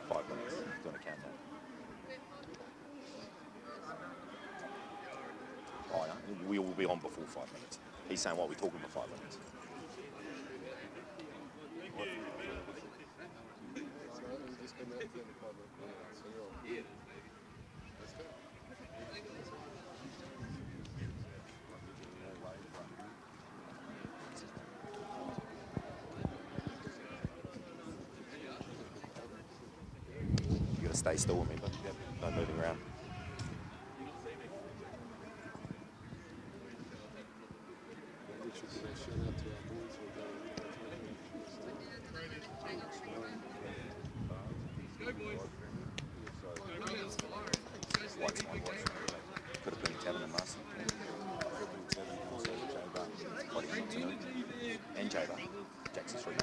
5 minutes. Doing a countdown. Oh, no, we will be on before 5 minutes. He's saying what we're talking for 5 minutes. You got to stay still with me, but no moving around. Could have been Kevin and Marcy. And Jaber. Jackson's free.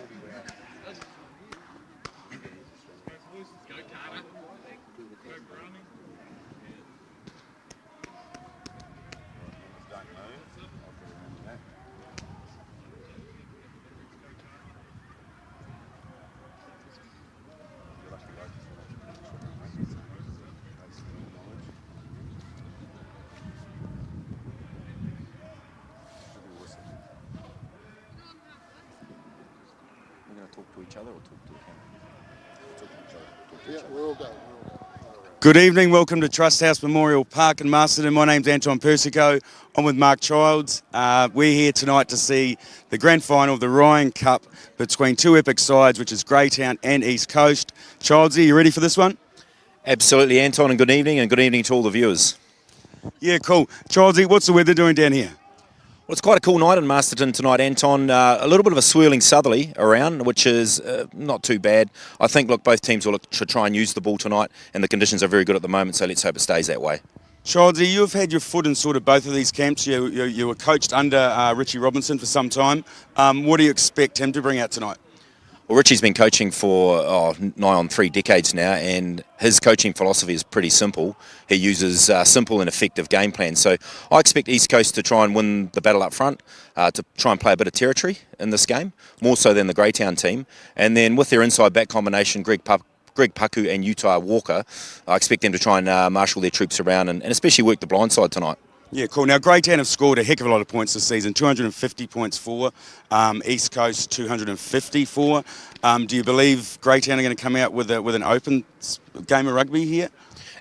We're going to talk to each other or talk to the camera? Talk to each other. Yeah, we're all going. Good evening, welcome to Trust House Memorial Park in Masterton. My name's Anton Persico. I'm with Mark Childs. We're here tonight to see the grand final of the Ryan Cup between two epic sides, which is Greytown and East Coast. Childs, are you ready for this one? Absolutely, Anton, and good evening to all the viewers. Yeah, cool. Childsy, what's the weather doing down here? Well, it's quite a cool night in Masterton tonight, Anton. A little bit of a swirling southerly around, which is not too bad. I think, look, both teams will look to try and use the ball tonight, and the conditions are very good at the moment, so let's hope it stays that way. Childsy, you've had your foot in sort of both of these camps. You were coached under Richie Robinson for some time. What do you expect him to bring out tonight? Well, Richie's been coaching for nigh on 3 decades now, and his coaching philosophy is pretty simple. He uses simple and effective game plans. So I expect East Coast to try and win the battle up front, to try and play a bit of territory in this game, more so than the Greytown team. And then with their inside-back combination, Greg Paku and Utah Walker, I expect them to try and marshal their troops around and especially work the blind side tonight. Yeah, cool. Now, Greytown have scored a heck of a lot of points this season, 250 points for, East Coast 254. Do you believe Greytown are going to come out with an open game of rugby here?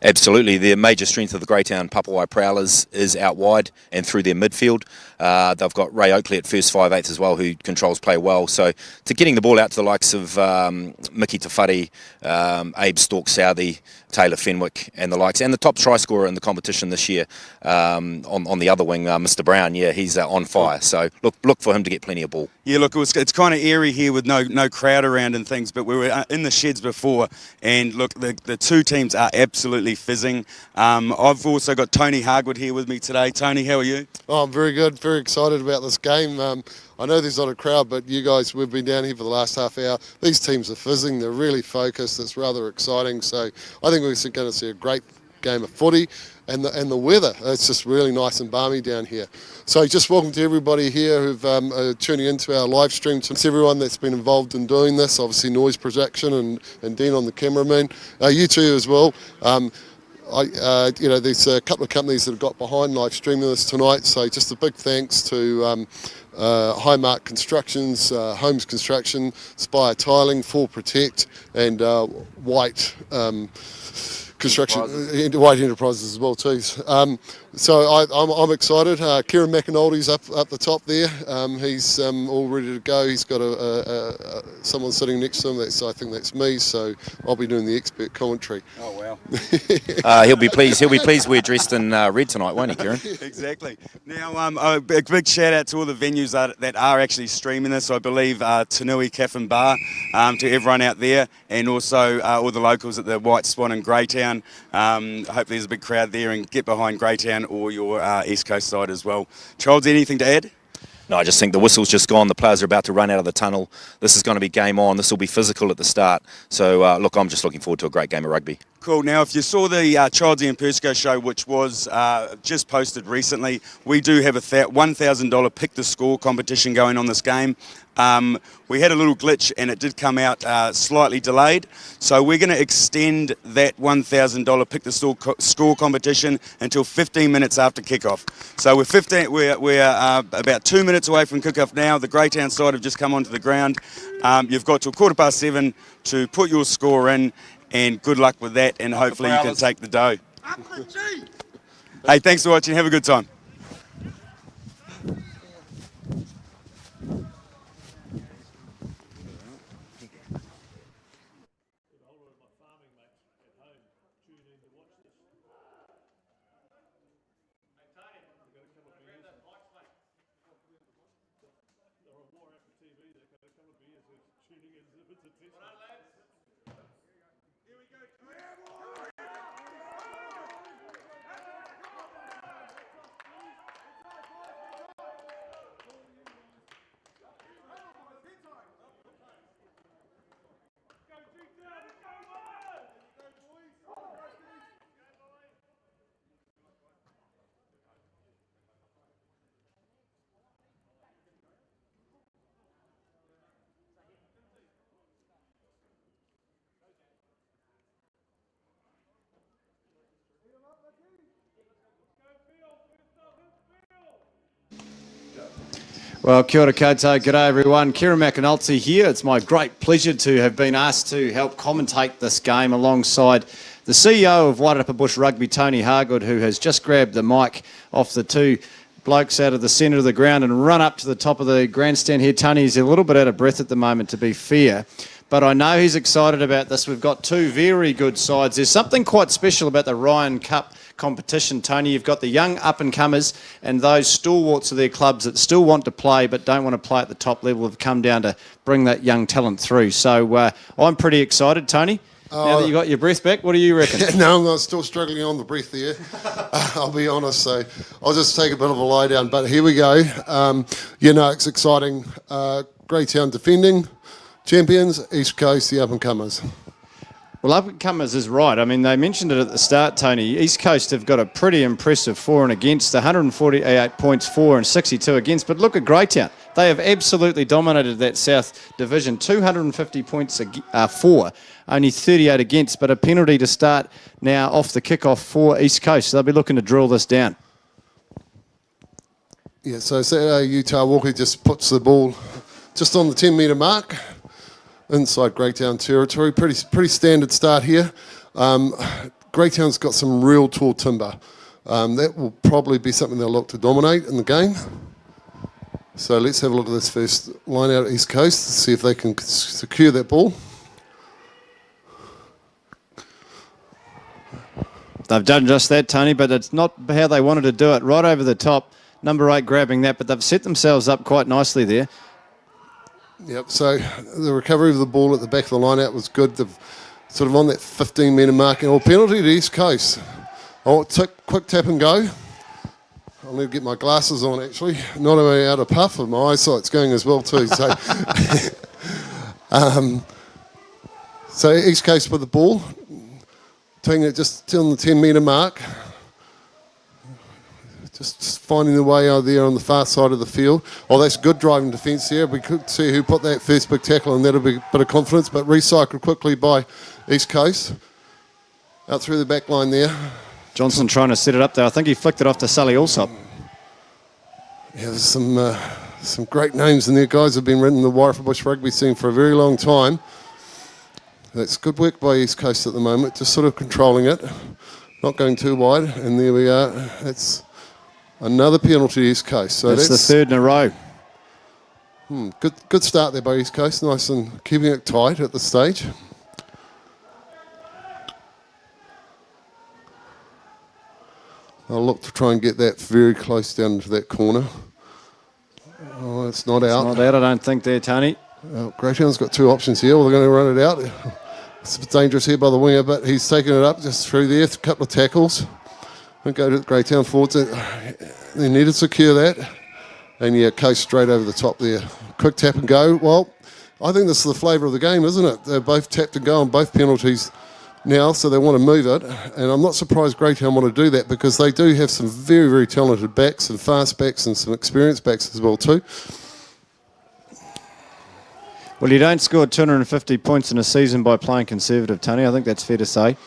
Absolutely. The major strength of the Greytown Papawai Prowlers is out wide and through their midfield. They've got Ray Oakley at first 5/8 as well, who controls play well. So to getting the ball out to the likes of Mickey Tafari, Abe Stork-Southey, Taylor Fenwick and the likes, and the top try scorer in the competition this year on the other wing, Mr. Brown, he's on fire. So look for him to get plenty of ball. Yeah, look, it's kind of eerie here with no crowd around and things, but we were in the sheds before, and look, the two teams are absolutely fizzing. I've also got Tony Hargood here with me today. Tony, how are you? Oh, I'm very good, very excited about this game. I know there's not a crowd, but you guys, we've been down here for the last half hour. These teams are fizzing, they're really focused, it's rather exciting. So I think we're going to see a great game of footy, and the weather, it's just really nice and balmy down here. So just welcome to everybody here who've tuning into our live stream. To everyone that's been involved in doing this, obviously noise projection and Dean on the cameraman, you two as well. There's a couple of companies that have got behind live streaming this tonight, so just a big thanks to Highmark Constructions, Homes Construction, Spire Tiling, Fall Protect, and White Construction, White Enterprises as well too. So I'm excited. Kieran McAnaldy's up the top there. He's all ready to go. He's got someone sitting next to him. I think that's me. So I'll be doing the expert commentary. Oh wow! He'll be pleased. We're dressed in red tonight, won't he, Kieran? Exactly. Now, a big shout out to all the venues that are actually streaming this. I believe Tanui Cafe and Bar, to everyone out there, and also all the locals at the White Swan in Greytown. Hopefully there's a big crowd there, and get behind Greytown or your East Coast side as well. Charles, anything to add? No, I just think the whistle's just gone. The players are about to run out of the tunnel. This is going to be game on. This will be physical at the start. So, look, I'm just looking forward to a great game of rugby. Cool. Now, if you saw the Childsy and Persico show, which was just posted recently, we do have a $1,000 pick the score competition going on this game. We had a little glitch and it did come out slightly delayed. So we're going to extend that $1,000 pick the score competition until 15 minutes after kickoff. So we're about 2 minutes away from kickoff now. The Greytown side have just come onto the ground. You've got till 7:15 to put your score in, and good luck with that, and hopefully you can take the dough. Hey, thanks for watching. Have a good time. Well, kia ora koutou, g'day everyone. Kieran McAnulty here. It's my great pleasure to have been asked to help commentate this game alongside the CEO of Wairarapa Bush Rugby, Tony Hargood, who has just grabbed the mic off the two blokes out of the centre of the ground and run up to the top of the grandstand here. Tony is a little bit out of breath at the moment, to be fair, but I know he's excited about this. We've got two very good sides. There's something quite special about the Ryan Cup competition, Tony. You've got the young up-and-comers and those stalwarts of their clubs that still want to play but don't want to play at the top level have come down to bring that young talent through. So I'm pretty excited, Tony. Now that you got your breath back, what do you reckon? No, I'm still struggling on the breath there. I'll be honest, so I'll just take a bit of a lie down. But here we go. It's exciting. Greytown defending champions, East Coast, the up-and-comers. Well, up-and-comers is right. I mean, they mentioned it at the start, Tony. East Coast have got a pretty impressive for and against, 148 points for and 62 against. But look at Greytown. They have absolutely dominated that South Division, 250 points for, only 38 against, but a penalty to start now off the kickoff for East Coast. They'll be looking to drill this down. Yeah, so Saturday, Utah Walker just puts the ball just on the 10-metre mark, inside Greytown territory. Pretty standard start here. Greytown's got some real tall timber. That will probably be something they'll look to dominate in the game. So let's have a look at this first line out at East Coast, see if they can secure that ball. They've done just that, Tony, but it's not how they wanted to do it. Right over the top, number 8 grabbing that, but they've set themselves up quite nicely there. Yep, so the recovery of the ball at the back of the line out was good. They've sort of on that 15-metre mark. And penalty to East Coast. Quick tap and go. I'll need to get my glasses on, actually. Not only out of puff, but my eyesight's going as well, too. So, so East Coast with the ball, taking it just on the 10-metre mark. Just finding the way out there on the far side of the field. Oh, that's good driving defence there. We could see who put that first big tackle, and that'll be a bit of confidence, but recycled quickly by East Coast. Out through the back line there. Johnson trying to set it up there. I think he flicked it off to Sully Alsop. Yeah, there's some great names in there. Guys have been running the Wairarapa Bush rugby scene for a very long time. That's good work by East Coast at the moment, just sort of controlling it. Not going too wide, and there we are. That's another penalty East Coast. So that's the third in a row. Good start there by East Coast. Nice and keeping it tight at this stage. I'll look to try and get that very close down to that corner. Oh, it's not out. It's not out, I don't think there, Tony. Greytown's got two options here. Well, they're going to run it out. It's a bit dangerous here by the winger, but he's taken it up just through there. A couple of tackles. Won't go to the Greytown forwards. They need to secure that. And yeah, Coast straight over the top there. Quick tap and go. Well, I think this is the flavour of the game, isn't it? They're both tapped and go on both penalties now, so they want to move it, and I'm not surprised Greytown want to do that because they do have some very, very talented backs and fast backs and some experienced backs as well too. Well, you don't score 250 points in a season by playing conservative, Tony. I think that's fair to say.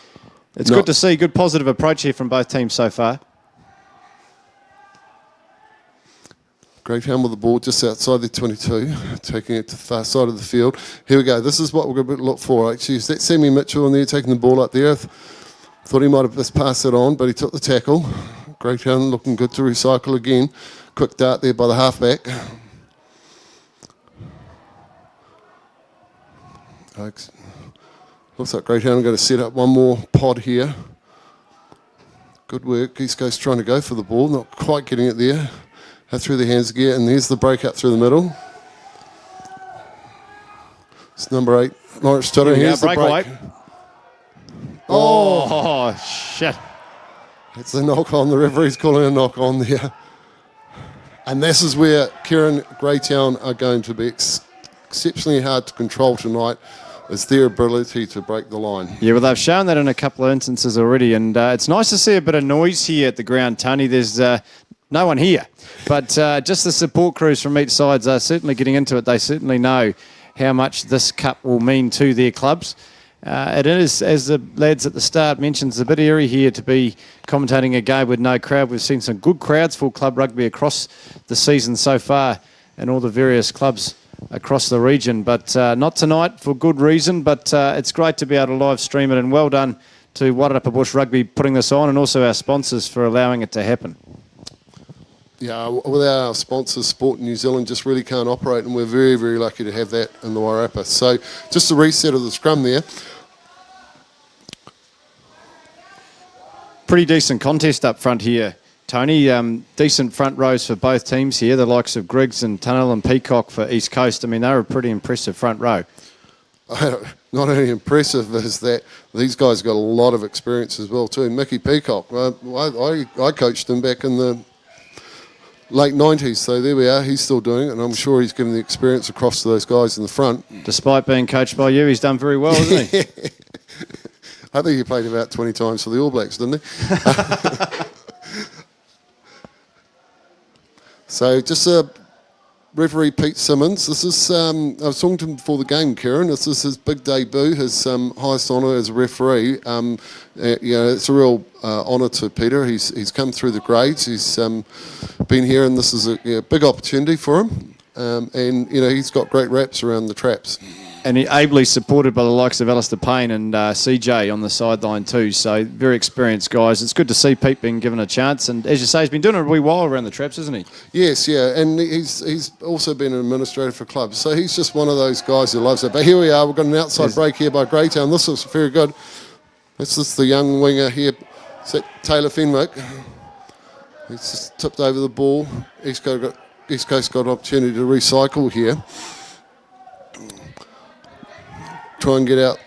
It's good to see good positive approach here from both teams so far. Greytown with the ball just outside the 22, taking it to the far side of the field. Here we go. This is what we're going to look for. Actually, is that Sammy Mitchell in there taking the ball up there? Thought he might have just passed it on, but he took the tackle. Greytown looking good to recycle again. Quick dart there by the halfback. Looks like Greytown are going to set up one more pod here. Good work. East Coast trying to go for the ball, not quite getting it there. Through the hands again, and there's the breakout through the middle. It's number 8, Lawrence Tuttle. Here's the break. Oh, shit. It's a knock on. The referee's calling a knock on there. And this is where Kieran Greytown are going to be exceptionally hard to control tonight, is their ability to break the line. Yeah, well, they've shown that in a couple of instances already, and it's nice to see a bit of noise here at the ground, Tony. There's no one here, but just the support crews from each side are certainly getting into it. They certainly know how much this cup will mean to their clubs. It is, as the lads at the start mentioned, it's a bit eerie here to be commentating a game with no crowd. We've seen some good crowds for club rugby across the season so far in all the various clubs across the region, but not tonight for good reason. But it's great to be able to live stream it, and well done to Wairarapa Bush Rugby putting this on, and also our sponsors for allowing it to happen. Yeah, without our sponsors, Sport New Zealand just really can't operate, and we're very, very lucky to have that in the Wairarapa. So just a reset of the scrum there. Pretty decent contest up front here, Tony. Decent front rows for both teams here, the likes of Griggs and Tunnell and Peacock for East Coast. I mean, they're a pretty impressive front row. Not only impressive is that these guys got a lot of experience as well too. Mickey Peacock, I coached him back in the late 90s, so there we are. He's still doing it, and I'm sure he's given the experience across to those guys in the front. Despite being coached by you, he's done very well, hasn't he? I think he played about 20 times for the All Blacks, didn't he? So just referee Pete Simmons. This is I was talking to him before the game, Kieran. This is his big debut, his highest honour as a referee. It's a real honour to Peter. He's come through the grades. He's been here, and this is a big opportunity for him. And he's got great raps around the traps. And he ably supported by the likes of Alistair Payne and CJ on the sideline too. So very experienced guys. It's good to see Pete being given a chance. And as you say, he's been doing it a wee while around the traps, hasn't he? Yes, yeah. And he's also been an administrator for clubs. So he's just one of those guys who loves it. But here we are. We've got an outside break here by Greytown. This looks very good. This is the young winger here, Taylor Fenwick. He's just tipped over the ball. East Coast got an opportunity to recycle here. Try and get out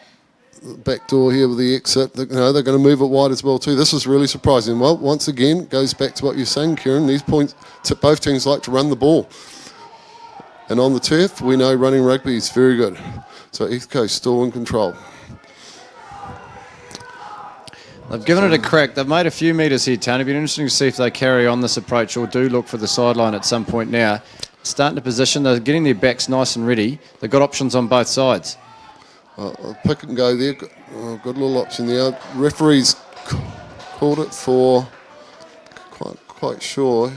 the back door here with the exit. They're going to move it wide as well too. This is really surprising. Well, once again, it goes back to what you're saying, Kieran. These points, both teams like to run the ball. And on the turf, we know running rugby is very good. So East Coast still in control. They've given it a crack. They've made a few metres here, Tony. It'll be interesting to see if they carry on this approach or do look for the sideline at some point now. Starting to position. They're getting their backs nice and ready. They've got options on both sides. Pick and go there. Got a little option there. Referees called it for quite sure.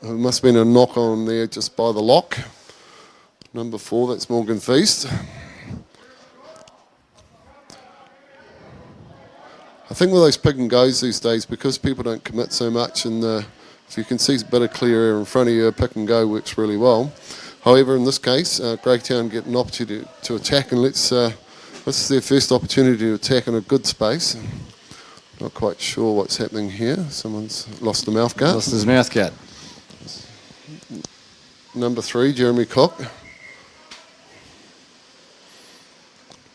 There must have been a knock on there just by the lock. Number 4, that's Morgan Feast. I think with those pick and goes these days, because people don't commit so much, and if you can see a bit of clear air in front of you, a pick and go works really well. However, in this case, Greytown get an opportunity to attack, and this is their first opportunity to attack in a good space. Not quite sure what's happening here. Someone's lost the mouth guard. Lost his mouth guard. Number 3, Jeremy Cock.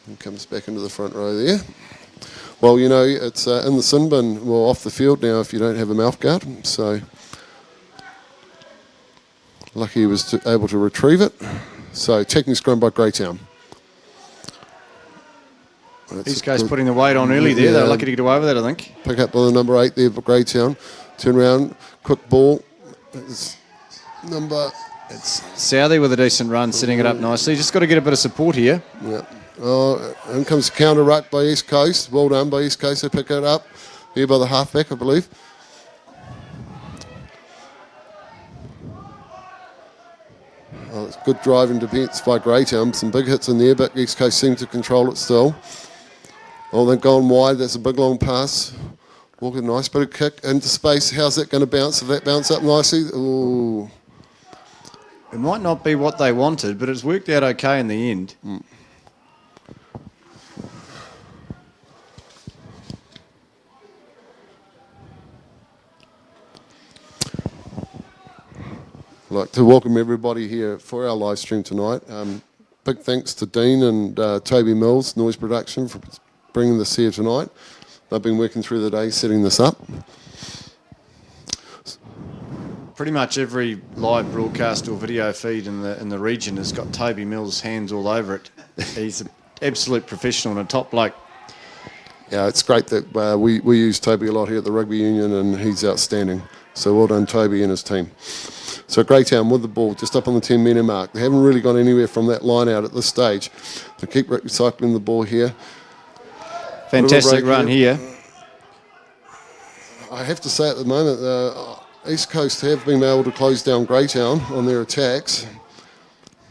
And comes back into the front row there. Well, it's in the sin bin, well, off the field now if you don't have a mouth guard. So lucky he was able to retrieve it. So taking scrum by Greytown. East Coast putting the weight on early there. They're lucky to get away with that, I think. Pick up on the number 8 there for Greytown. Turn around, quick ball. It's Southey with a decent run, setting it up nicely. Just got to get a bit of support here. Yeah. Oh, in comes the counter ruck by East Coast. Well done by East Coast. They pick it up here by the halfback, I believe. Oh, it's good driving defence by Greytown. Some big hits in there, but East Coast seem to control it still. Oh, they've gone wide. That's a big long pass. Walker, nice bit of kick into space. How's that going to bounce? If that bounce up nicely, ooh. It might not be what they wanted, but it's worked out okay in the end. I'd like to welcome everybody here for our live stream tonight. Big thanks to Dean and Toby Mills, Noise Production, for bringing this here tonight. They've been working through the day setting this up. Pretty much every live broadcast or video feed in the region has got Toby Mills' hands all over it. He's an absolute professional and a top bloke. Yeah, it's great that we use Toby a lot here at the Rugby Union, and he's outstanding. So well done, Toby and his team. So Greytown with the ball just up on the 10-metre mark. They haven't really gone anywhere from that line out at this stage. So keep recycling the ball here. Fantastic run here. I have to say at the moment, East Coast have been able to close down Greytown on their attacks.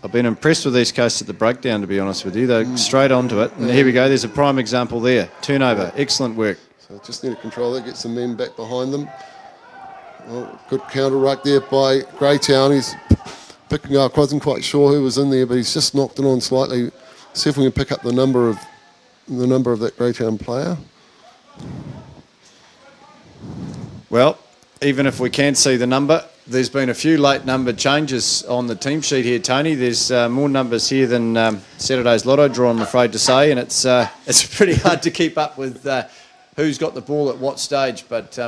I've been impressed with East Coast at the breakdown, to be honest with you. They're straight onto it. And here we go. There's a prime example there. Turnover. Excellent work. So just need to control that, get some men back behind them. Well, good counter ruck there by Greytown. He's picking up. I wasn't quite sure who was in there, but he's just knocked it on slightly. See if we can pick up the number of that Greytown player. Well, even if we can't see the number, there's been a few late number changes on the team sheet here, Tony. There's more numbers here than Saturday's lotto draw, I'm afraid to say, and it's pretty hard to keep up with who's got the ball at what stage. But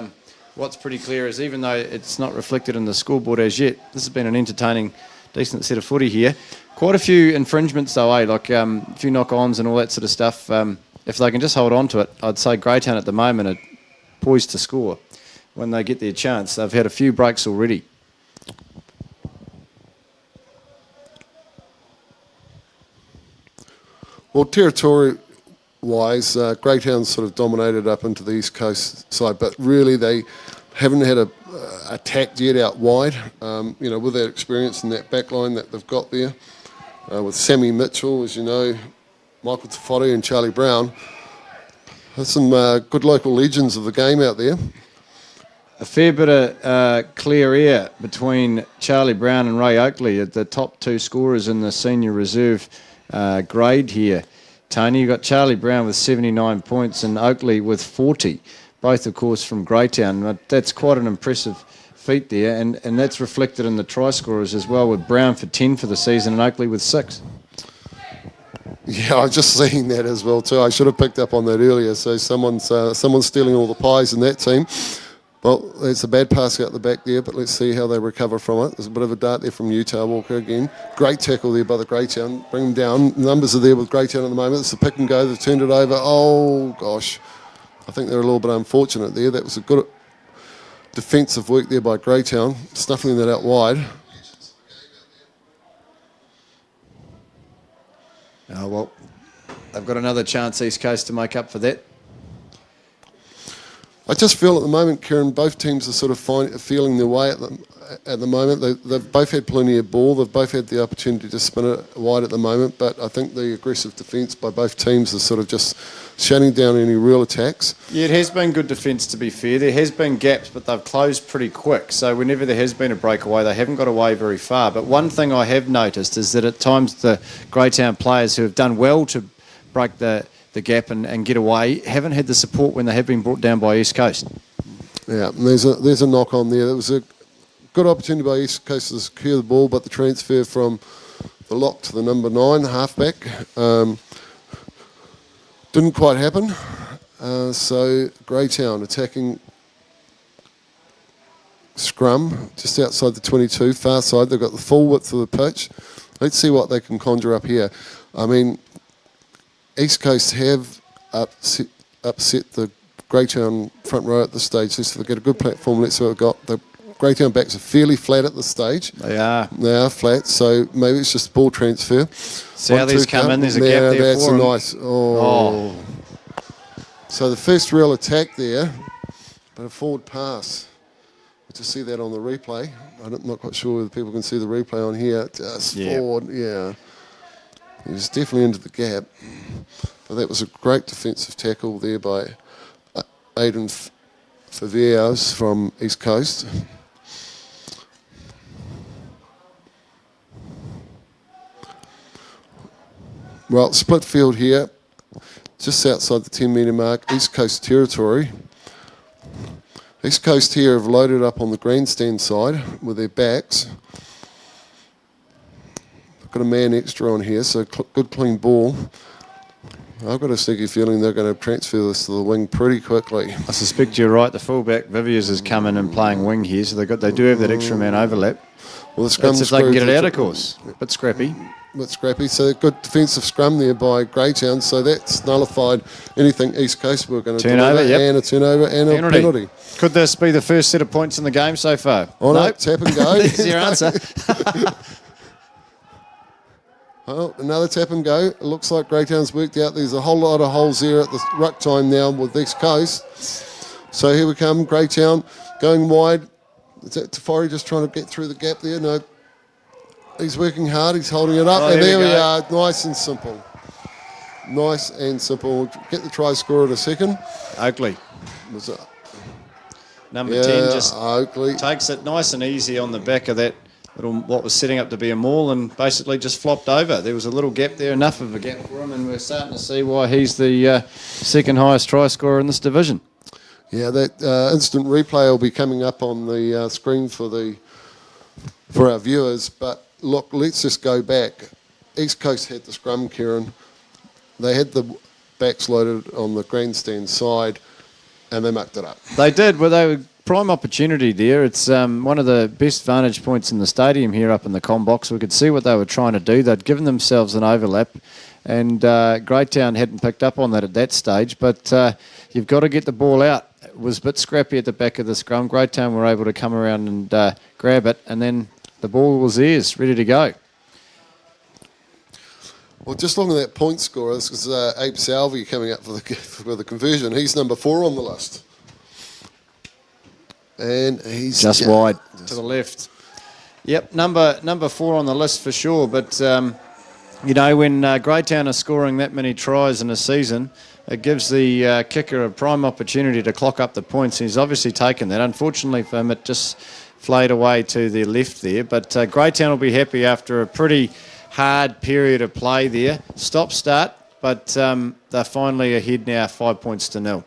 what's pretty clear is, even though it's not reflected in the scoreboard as yet, this has been an entertaining, decent set of footy here. Quite a few infringements though, like a few knock-ons and all that sort of stuff. If they can just hold on to it, I'd say Greytown at the moment are poised to score when they get their chance. They've had a few breaks already. Well, territory-wise, Greytown's sort of dominated up into the East Coast side, but really they haven't had a attack yet out wide. With that experience and that back line that they've got there, with Sammy Mitchell, as you know, Michael Tafoti and Charlie Brown. There's some good local legends of the game out there. A fair bit of clear air between Charlie Brown and Ray Oakley at the top two scorers in the senior reserve grade here. Tony, you've got Charlie Brown with 79 points and Oakley with 40, both, of course, from Greytown. But that's quite an impressive feat there, and that's reflected in the try scorers as well, with Brown for 10 for the season and Oakley with 6. Yeah, I was just seeing that as well too. I should have picked up on that earlier. So someone's stealing all the pies in that team. Well, it's a bad pass out the back there, but let's see how they recover from it. There's a bit of a dart there from Utah Walker again. Great tackle there by the Greytown. Bring them down. Numbers are there with Greytown at the moment. It's a pick and go. They've turned it over. Oh, gosh. I think they're a little bit unfortunate there. That was a good defensive work there by Greytown, snuffling that out wide. Oh, well, they've got another chance, East Coast, to make up for that. I just feel at the moment, Kieran, both teams are sort of feeling their way at the moment. They've both had plenty of ball. They've both had the opportunity to spin it wide at the moment, but I think the aggressive defence by both teams is sort of just shutting down any real attacks. Yeah, it has been good defence, to be fair. There has been gaps, but they've closed pretty quick. So whenever there has been a breakaway, they haven't got away very far. But one thing I have noticed is that at times the Greytown players who have done well to break the gap and get away haven't had the support when they have been brought down by East Coast. Yeah, and there's a knock on there. There was a good opportunity by East Coast to secure the ball, but the transfer from the lock to the number 9 halfback didn't quite happen. So Greytown attacking scrum just outside the 22, far side. They've got the full width of the pitch. Let's see what they can conjure up here. I mean, East Coast have upset the Greytown front row at this stage. Let's get a good platform. Let's see what we've got. The Greytown backs are fairly flat at this stage. They are. They are flat, so maybe it's just ball transfer. Southey's come in. There's a gap there that's for a him. nice. Oh. So the first real attack there, but a forward pass. We'll just see that on the replay. I'm not quite sure whether people can see the replay on here. Just forward, yeah. He was definitely into the gap. But that was a great defensive tackle there by Aidan Faviers from East Coast. Well, split field here, just outside the 10-metre mark, East Coast territory. East Coast here have loaded up on the grandstand side with their backs. They've got a man extra on here, so good clean ball. I've got a sneaky feeling they're going to transfer this to the wing pretty quickly. I suspect you're right. The fullback Viviers has come in and playing wing here, so they do have that extra man overlap. Well, the scrum if they can get it out, of course. Bit scrappy. Bit scrappy. So good defensive scrum there by Greytown. So that's nullified anything East Coast were going to do. Turnover, yep. And a turnover and a penalty. Could this be the first set of points in the game so far? Oh, no, tap and go. There's your answer. Oh, another tap and go. It looks like Greytown's worked out. There's a whole lot of holes there at the ruck time now with East Coast. So here we come, Greytown going wide. Is that Tafari just trying to get through the gap there? No. He's working hard. He's holding it up. Oh, and there we go. are. Nice and simple. Nice and simple. Get the try score in a second. Oakley. Was it? Number 10 just Oakley takes it nice and easy on the back of that little, what was setting up to be a maul, and basically just flopped over. There was a little gap there, enough of a gap for him, and we're starting to see why he's the second highest try scorer in this division. Yeah, that instant replay will be coming up on the screen for our viewers. But look, let's just go back. East Coast had the scrum, Kieran. They had the backs loaded on the grandstand side, and they mucked it up. They did. Well, they were prime opportunity there. It's one of the best vantage points in the stadium here up in the comm box. We could see what they were trying to do. They'd given themselves an overlap, and Greytown hadn't picked up on that at that stage. But you've got to get the ball out. It was a bit scrappy at the back of the scrum. Greytown were able to come around and grab it, and then the ball was theirs, ready to go. Well, just looking at that point scorer, this is Abe Salvi coming up for the conversion. He's number 4 on the list. And he's just wide to the left. Yep, number 4 on the list for sure. But you know, when Greytown are scoring that many tries in a season, it gives the kicker a prime opportunity to clock up the points. He's obviously taken that. Unfortunately for him, it just flayed away to the left there. But Greytown will be happy after a pretty hard period of play there. Stop-start, but they're finally ahead now, 5 points to 0.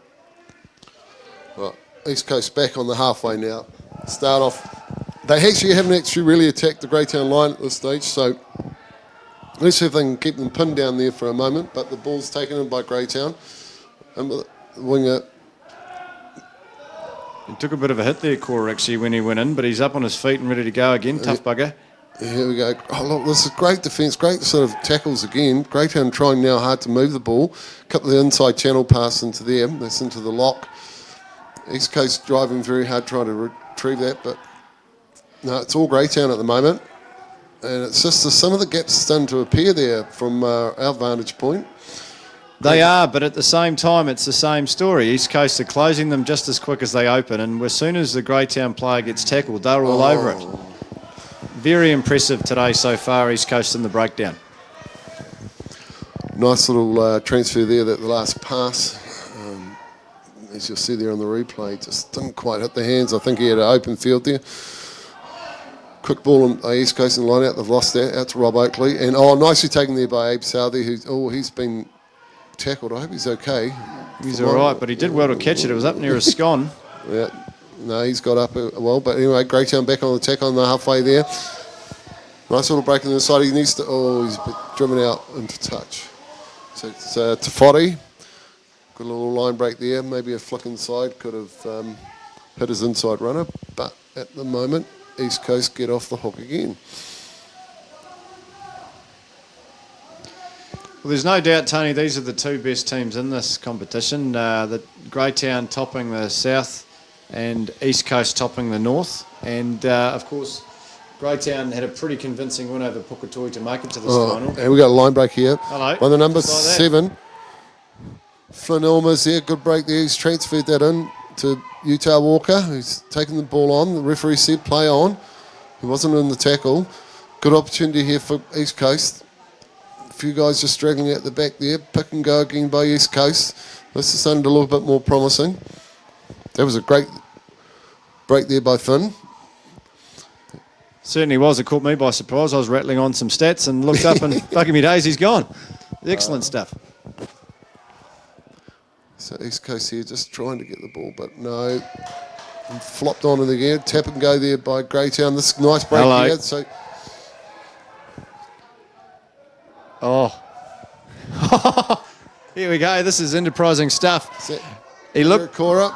Well, East Coast back on the halfway now. Start off. They haven't really attacked the Greytown line at this stage, so let's see if they can keep them pinned down there for a moment. But the ball's taken in by Greytown. And the winger. He took a bit of a hit there, Cora, actually, when he went in, but he's up on his feet and ready to go again. Tough bugger. Here we go. Oh, look, this is great defence, great sort of tackles again. Greytown trying now hard to move the ball. A couple of the inside channel pass into them. That's into the lock. East Coast driving very hard trying to retrieve that, but no, it's all Greytown at the moment. And it's just some of the gaps starting to appear there from our vantage point. They are, but at the same time, it's the same story. East Coast are closing them just as quick as they open, and as soon as the Greytown player gets tackled, they're all over it. Very impressive today so far, East Coast in the breakdown. Nice little transfer there, the last pass. As you'll see there on the replay, just didn't quite hit the hands. I think he had an open field there. Quick ball on East Coast in the line out. They've lost that out to Rob Oakley. And nicely taken there by Abe Southey, he's been tackled. I hope he's okay. He's all right, but he did well to catch it. It was up near a scone. Yeah, no, he's got up well. But anyway, Greytown back on the attack on the halfway there. Nice little break on the side. He needs to. He's driven out into touch. So it's Tafari. Good little line break there. Maybe a flick inside could have hit his inside runner. But at the moment, East Coast get off the hook again. Well, there's no doubt, Tony, these are the two best teams in this competition. The Greytown topping the south and East Coast topping the north. And, of course, Greytown had a pretty convincing win over Puketoi to make it to this final. And we got a line break here. Hello. By the number Just like that. 7. Flynn Elmer's there. Good break there. He's transferred that in to Utah Walker, who's taken the ball on. The referee said play on. He wasn't in the tackle. Good opportunity here for East Coast. A few guys just straggling out the back there. Pick and go again by East Coast. This is sounding a little bit more promising. That was a great break there by Finn. Certainly was. It caught me by surprise. I was rattling on some stats and looked up and fucking me days, he's gone. Excellent stuff. So East Coast here just trying to get the ball, but no. And flopped on in the air. Tap and go there by Greytown. This nice break here. So Here we go. This is enterprising stuff. He looked. Cora.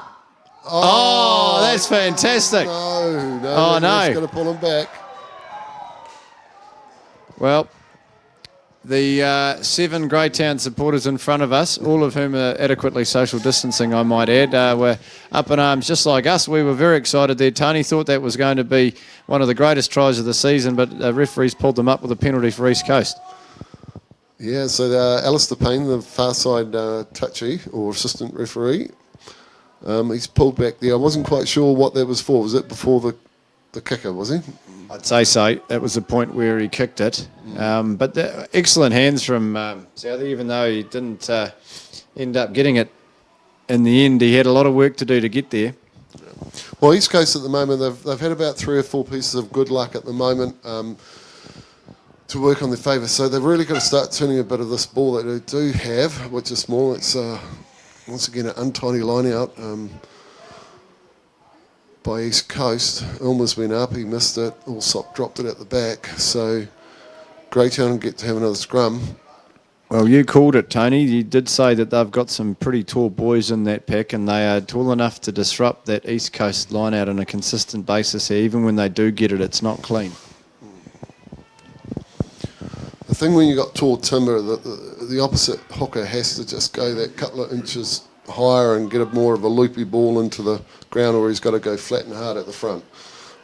Oh, that's fantastic. No. He's going to pull him back. Well, the 7 Greytown supporters in front of us, all of whom are adequately social distancing, I might add, were up in arms just like us. We were very excited there. Tony thought that was going to be one of the greatest tries of the season, but referees pulled them up with a penalty for East Coast. Yeah, so Alistair Payne, the far side touchy or assistant referee, he's pulled back there. I wasn't quite sure what that was for. Was it before the kicker, was he? I'd say so. That was the point where he kicked it. But excellent hands from Southey, even though he didn't end up getting it in the end. He had a lot of work to do to get there. Well, East Coast at the moment, they've had about 3 or 4 pieces of good luck at the moment to work on their favour. So they've really got to start turning a bit of this ball that they do have, which is small. It's, once again, an untidy line out. By East Coast. Elmer's went up, he missed it. Allsop dropped it at the back. So Greytown get to have another scrum. Well, you called it, Tony. You did say that they've got some pretty tall boys in that pack, and they are tall enough to disrupt that East Coast line out on a consistent basis here. Even when they do get it, it's not clean. The thing when you got tall timber, the opposite hooker has to just go that couple of inches higher and get more of a loopy ball into the ground, or he's got to go flat and hard at the front.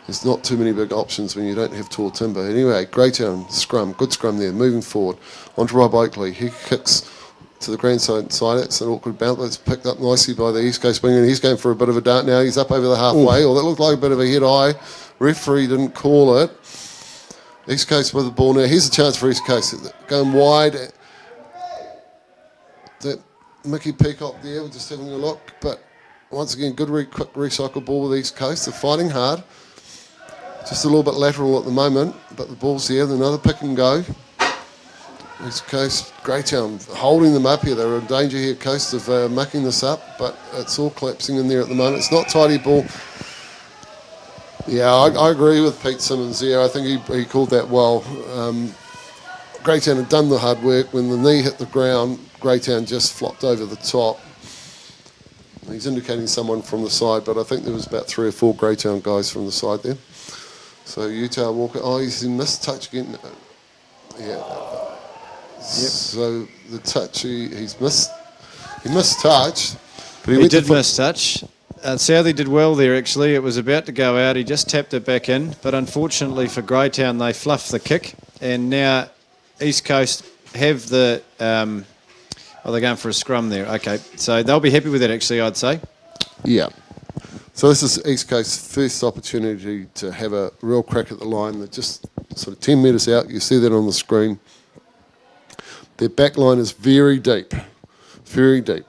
There's not too many big options when you don't have tall timber. Anyway, Greytown scrum, good scrum there, moving forward. On to Rob Oakley. He kicks to the grand side. It's an awkward bounce. It's picked up nicely by the East Coast winger, and he's going for a bit of a dart now. He's up over the halfway. That looked like a bit of a head-eye. Referee didn't call it. East Coast with the ball now. Here's a chance for East Coast. Going wide. That Mickey Peacock there, we're just having a look. But once again, good quick recycle ball with East Coast. They're fighting hard. Just a little bit lateral at the moment, but the ball's there. Another pick and go. East Coast, Greytown holding them up here. They're in danger here, Coast, of mucking this up, but it's all collapsing in there at the moment. It's not tidy ball. Yeah, I agree with Pete Simmons there. I think he called that well. Greytown had done the hard work. When the knee hit the ground, Greytown just flopped over the top. He's indicating someone from the side, but I think there was about 3 or 4 Greytown guys from the side there. So Utah Walker, he's in missed touch again. Yeah. Yep. So the touch, he missed touch. But he did miss touch. Southey did well there, actually. It was about to go out. He just tapped it back in. But unfortunately for Greytown, they fluffed the kick. And now East Coast have the... they're going for a scrum there. Okay, so they'll be happy with that, actually, I'd say. Yeah. So this is East Coast's first opportunity to have a real crack at the line. They're just sort of 10 metres out. You see that on the screen. Their back line is very deep. Very deep.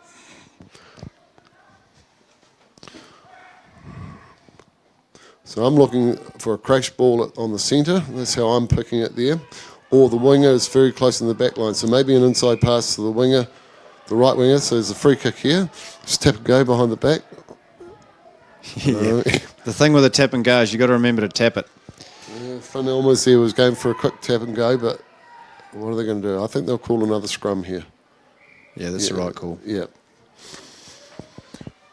So I'm looking for a crash ball on the centre. That's how I'm picking it there. Or the winger is very close in the back line. So maybe an inside pass to the winger, the right winger. So there's a free kick here. Just tap and go behind the back. Yeah. The thing with a tap and go is you've got to remember to tap it. Yeah, Finn Elmer's there was going for a quick tap and go, but what are they going to do? I think they'll call another scrum here. Yeah, that's the right call. Yeah.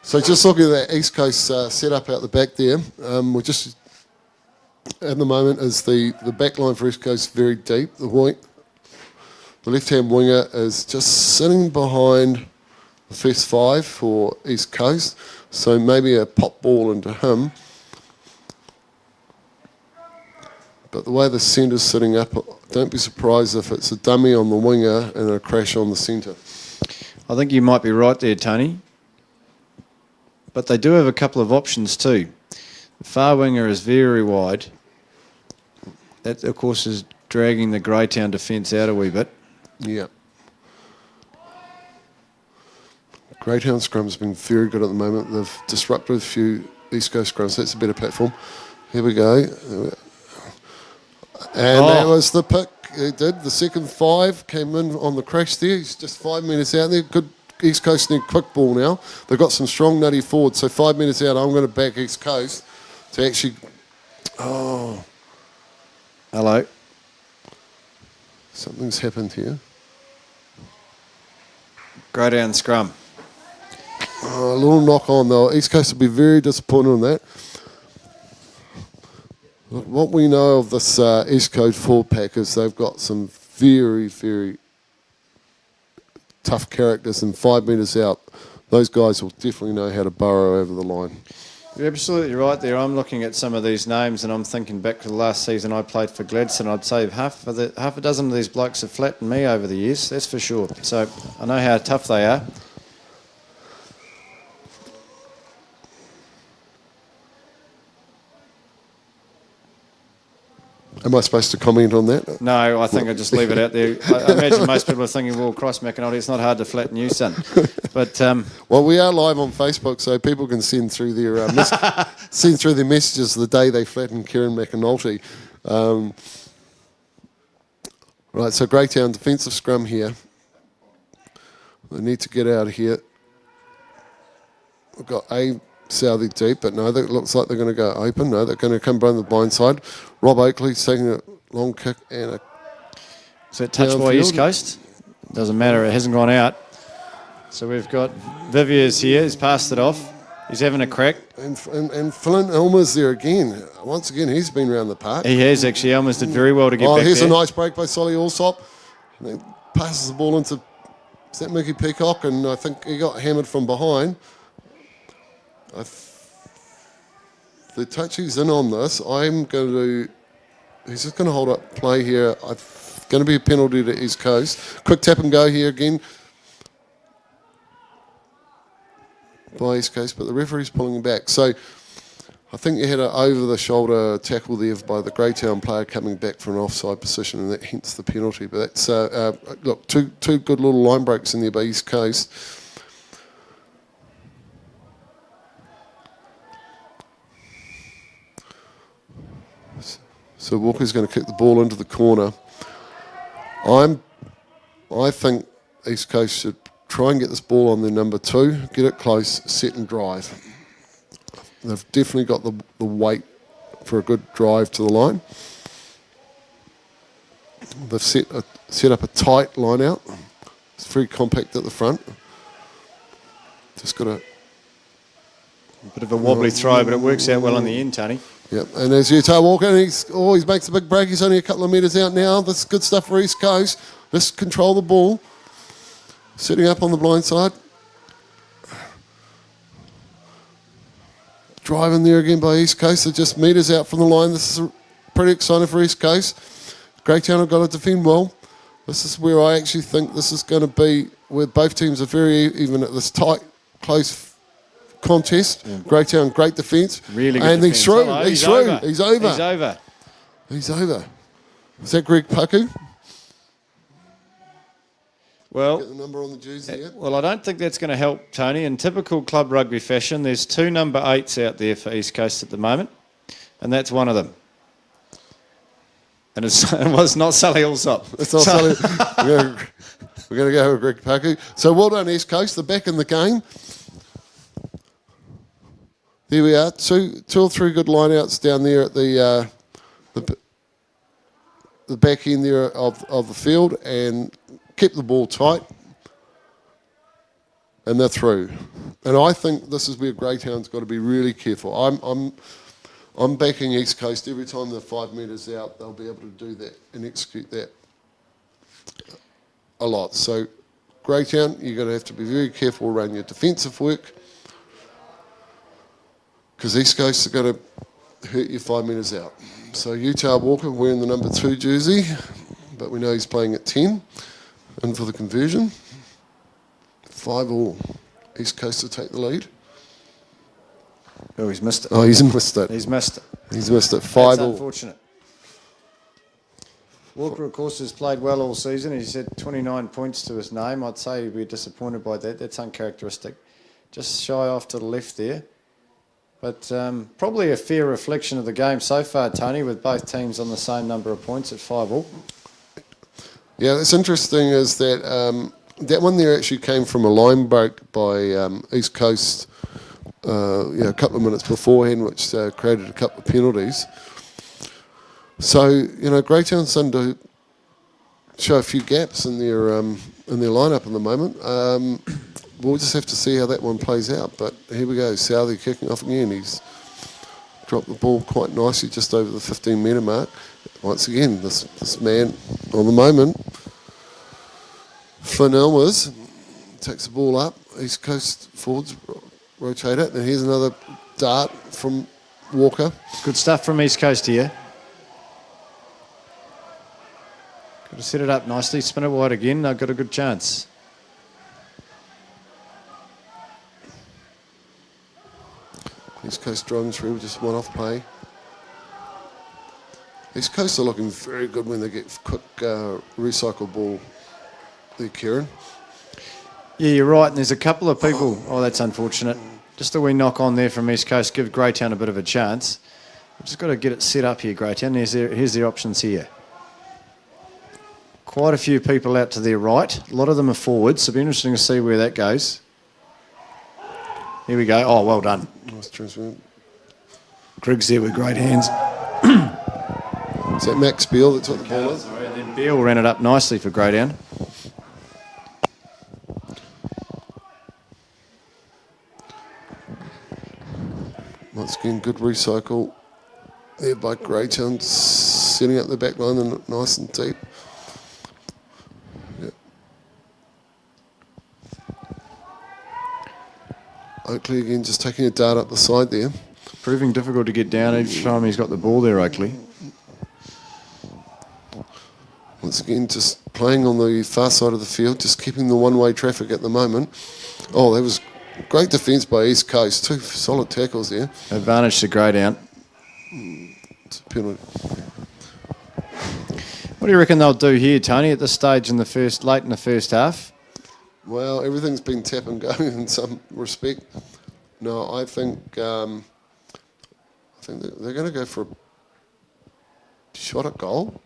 So just looking at that East Coast set up out the back there, we're just at the moment is the back line for East Coast very deep. The The left-hand winger is just sitting behind the first 5 for East Coast, so maybe a pop ball into him. But the way the centre's sitting up, don't be surprised if it's a dummy on the winger and a crash on the centre. I think you might be right there, Tony. But they do have a couple of options too. The far winger is very wide. That, of course, is dragging the Greytown defence out a wee bit. Yeah. Greytown scrum's been very good at the moment. They've disrupted a few East Coast scrums. That's a better platform. Here we go. And that was the pick. He did. The second 5 came in on the crash there. He's just 5 metres out there. Good East Coast need quick ball now. They've got some strong nutty forwards. So 5 metres out, I'm going to back East Coast to actually... Oh. Hello. Something's happened here. Greytown scrum. Oh, a little knock on though. East Coast will be very disappointed on that. Look, what we know of this East Coast forward pack is they've got some very, very tough characters, and 5 metres out, those guys will definitely know how to burrow over the line. You're absolutely right there. I'm looking at some of these names and I'm thinking back to the last season I played for Gladstone. I'd say half a dozen of these blokes have flattened me over the years, that's for sure. So I know how tough they are. Am I supposed to comment on that? No, I think I just leave it out there. I imagine most people are thinking, well, Cross McAnulty, it's not hard to flatten you, son. But well, we are live on Facebook, so people can send through their send through their messages the day they flatten Kieran McAnulty. Right, so Greytown defensive scrum here. They need to get out of here. We've got a Southie deep, but no, that looks like they're going to go open. No, they're going to come from the blind side. Rob Oakley's taking a long kick and a... Is that touched by East Coast? Doesn't matter, it hasn't gone out. So we've got Viviers here, he's passed it off. He's having a crack. And Flynn Elmer's there again. Once again, he's been around the park. He has actually. Elmer's did very well to get back there. Here's a nice break by Solly Allsop. And he passes the ball into... Is that Mickey Peacock? And I think he got hammered from behind. The touch he's in on this, I'm going to... He's just going to hold up play here. Going to be a penalty to East Coast. Quick tap and go here again by East Coast, but the referee's pulling him back. So I think you had an over-the-shoulder tackle there by the Greytown player coming back from an offside position, and that hence the penalty. But that's, look, two good little line breaks in there by East Coast. So Walker's going to kick the ball into the corner. I think East Coast should try and get this ball on their number 2, get it close, set and drive. They've definitely got the weight for a good drive to the line. They've set up a tight line out. It's very compact at the front. Just got a bit of a wobbly throw, but it works out well in the end, Tony. Yep, and as you tell Walker, he makes a big break. He's only a couple of metres out now. That's good stuff for East Coast. Just control the ball. Setting up on the blind side. Driving there again by East Coast. They're just metres out from the line. This is pretty exciting for East Coast. Greytown have got to defend well. This is where I actually think this is going to be where both teams are very even at this tight, close contest. Yeah. Greytown, great defence. Really good and defence. He's through. Hello, he's through. Over. He's over. He's over. He's over. Is that Greg Paku? Well, get the number on the jersey yet? Well, I don't think that's going to help, Tony. In typical club rugby fashion, there's 2 number 8s out there for East Coast at the moment, and that's one of them. And it was not Sully Allsop. It's not Sully. We're going to go with Greg Paku. So well done, East Coast. They're back in the game. There we are. Two or three good lineouts down there at the back end there of the field, and kept the ball tight. And they're through. And I think this is where Greytown's got to be really careful. I'm backing East Coast. Every time they're 5 metres out, they'll be able to do that and execute that. a lot. So Greytown, you're going to have to be very careful around your defensive work, because East Coast are going to hurt you 5 metres out. So Utah Walker wearing the number 2 jersey, but we know he's playing at 10. In for the conversion. 5-all. East Coast to take the lead. Oh, he's missed it. Oh, he's missed it. He's missed it. He's missed it. That's 5-all. unfortunate. Walker, of course, has played well all season. He's had 29 points to his name. I'd say he'd be disappointed by that. That's uncharacteristic. Just shy off to the left there. But probably a fair reflection of the game so far, Tony, with both teams on the same number of points at 5-all. Yeah, that's interesting is that that one there actually came from a line break by East Coast a couple of minutes beforehand, which created a couple of penalties. So, Greytown's starting to show a few gaps in their lineup at the moment. We'll just have to see how that one plays out. But here we go, Southey kicking off again. He's dropped the ball quite nicely just over the 15-metre mark. Once again, this man on the moment, Flynn Elmers, takes the ball up. East Coast forwards rotate it. And here's another dart from Walker. Good stuff from East Coast here. Got to set it up nicely. Spin it wide again. They've got a good chance. East Coast driving through, just one off play. East Coast are looking very good when they get quick recycle ball there, Kieran. Yeah, you're right. And there's a couple of people. Oh, that's unfortunate. Just a wee knock on there from East Coast. Give Greytown a bit of a chance. We've just got to get it set up here, Greytown. Here's the options here. Quite a few people out to their right. A lot of them are forwards, so it'll be interesting to see where that goes. Here we go. Oh, well done. Nice transfer. Griggs there with great hands. Is that Max Beale that took the ball in? Sorry, and then Beale ran it up nicely for Greytown. Once again, good recycle there by Greytown, setting up the back line and nice and deep. Yep. Oakley again just taking a dart up the side there. Proving difficult to get down each time he's got the ball there, Oakley. Once again, just playing on the far side of the field, just keeping the one-way traffic at the moment. Oh, that was great defence by East Coast. 2 solid tackles there. Advantage to Greytown. It's a penalty. What do you reckon they'll do here, Tony, at this stage in the late in the first half? Well, everything's been tap and go in some respect. No, I think they're going to go for a shot at goal.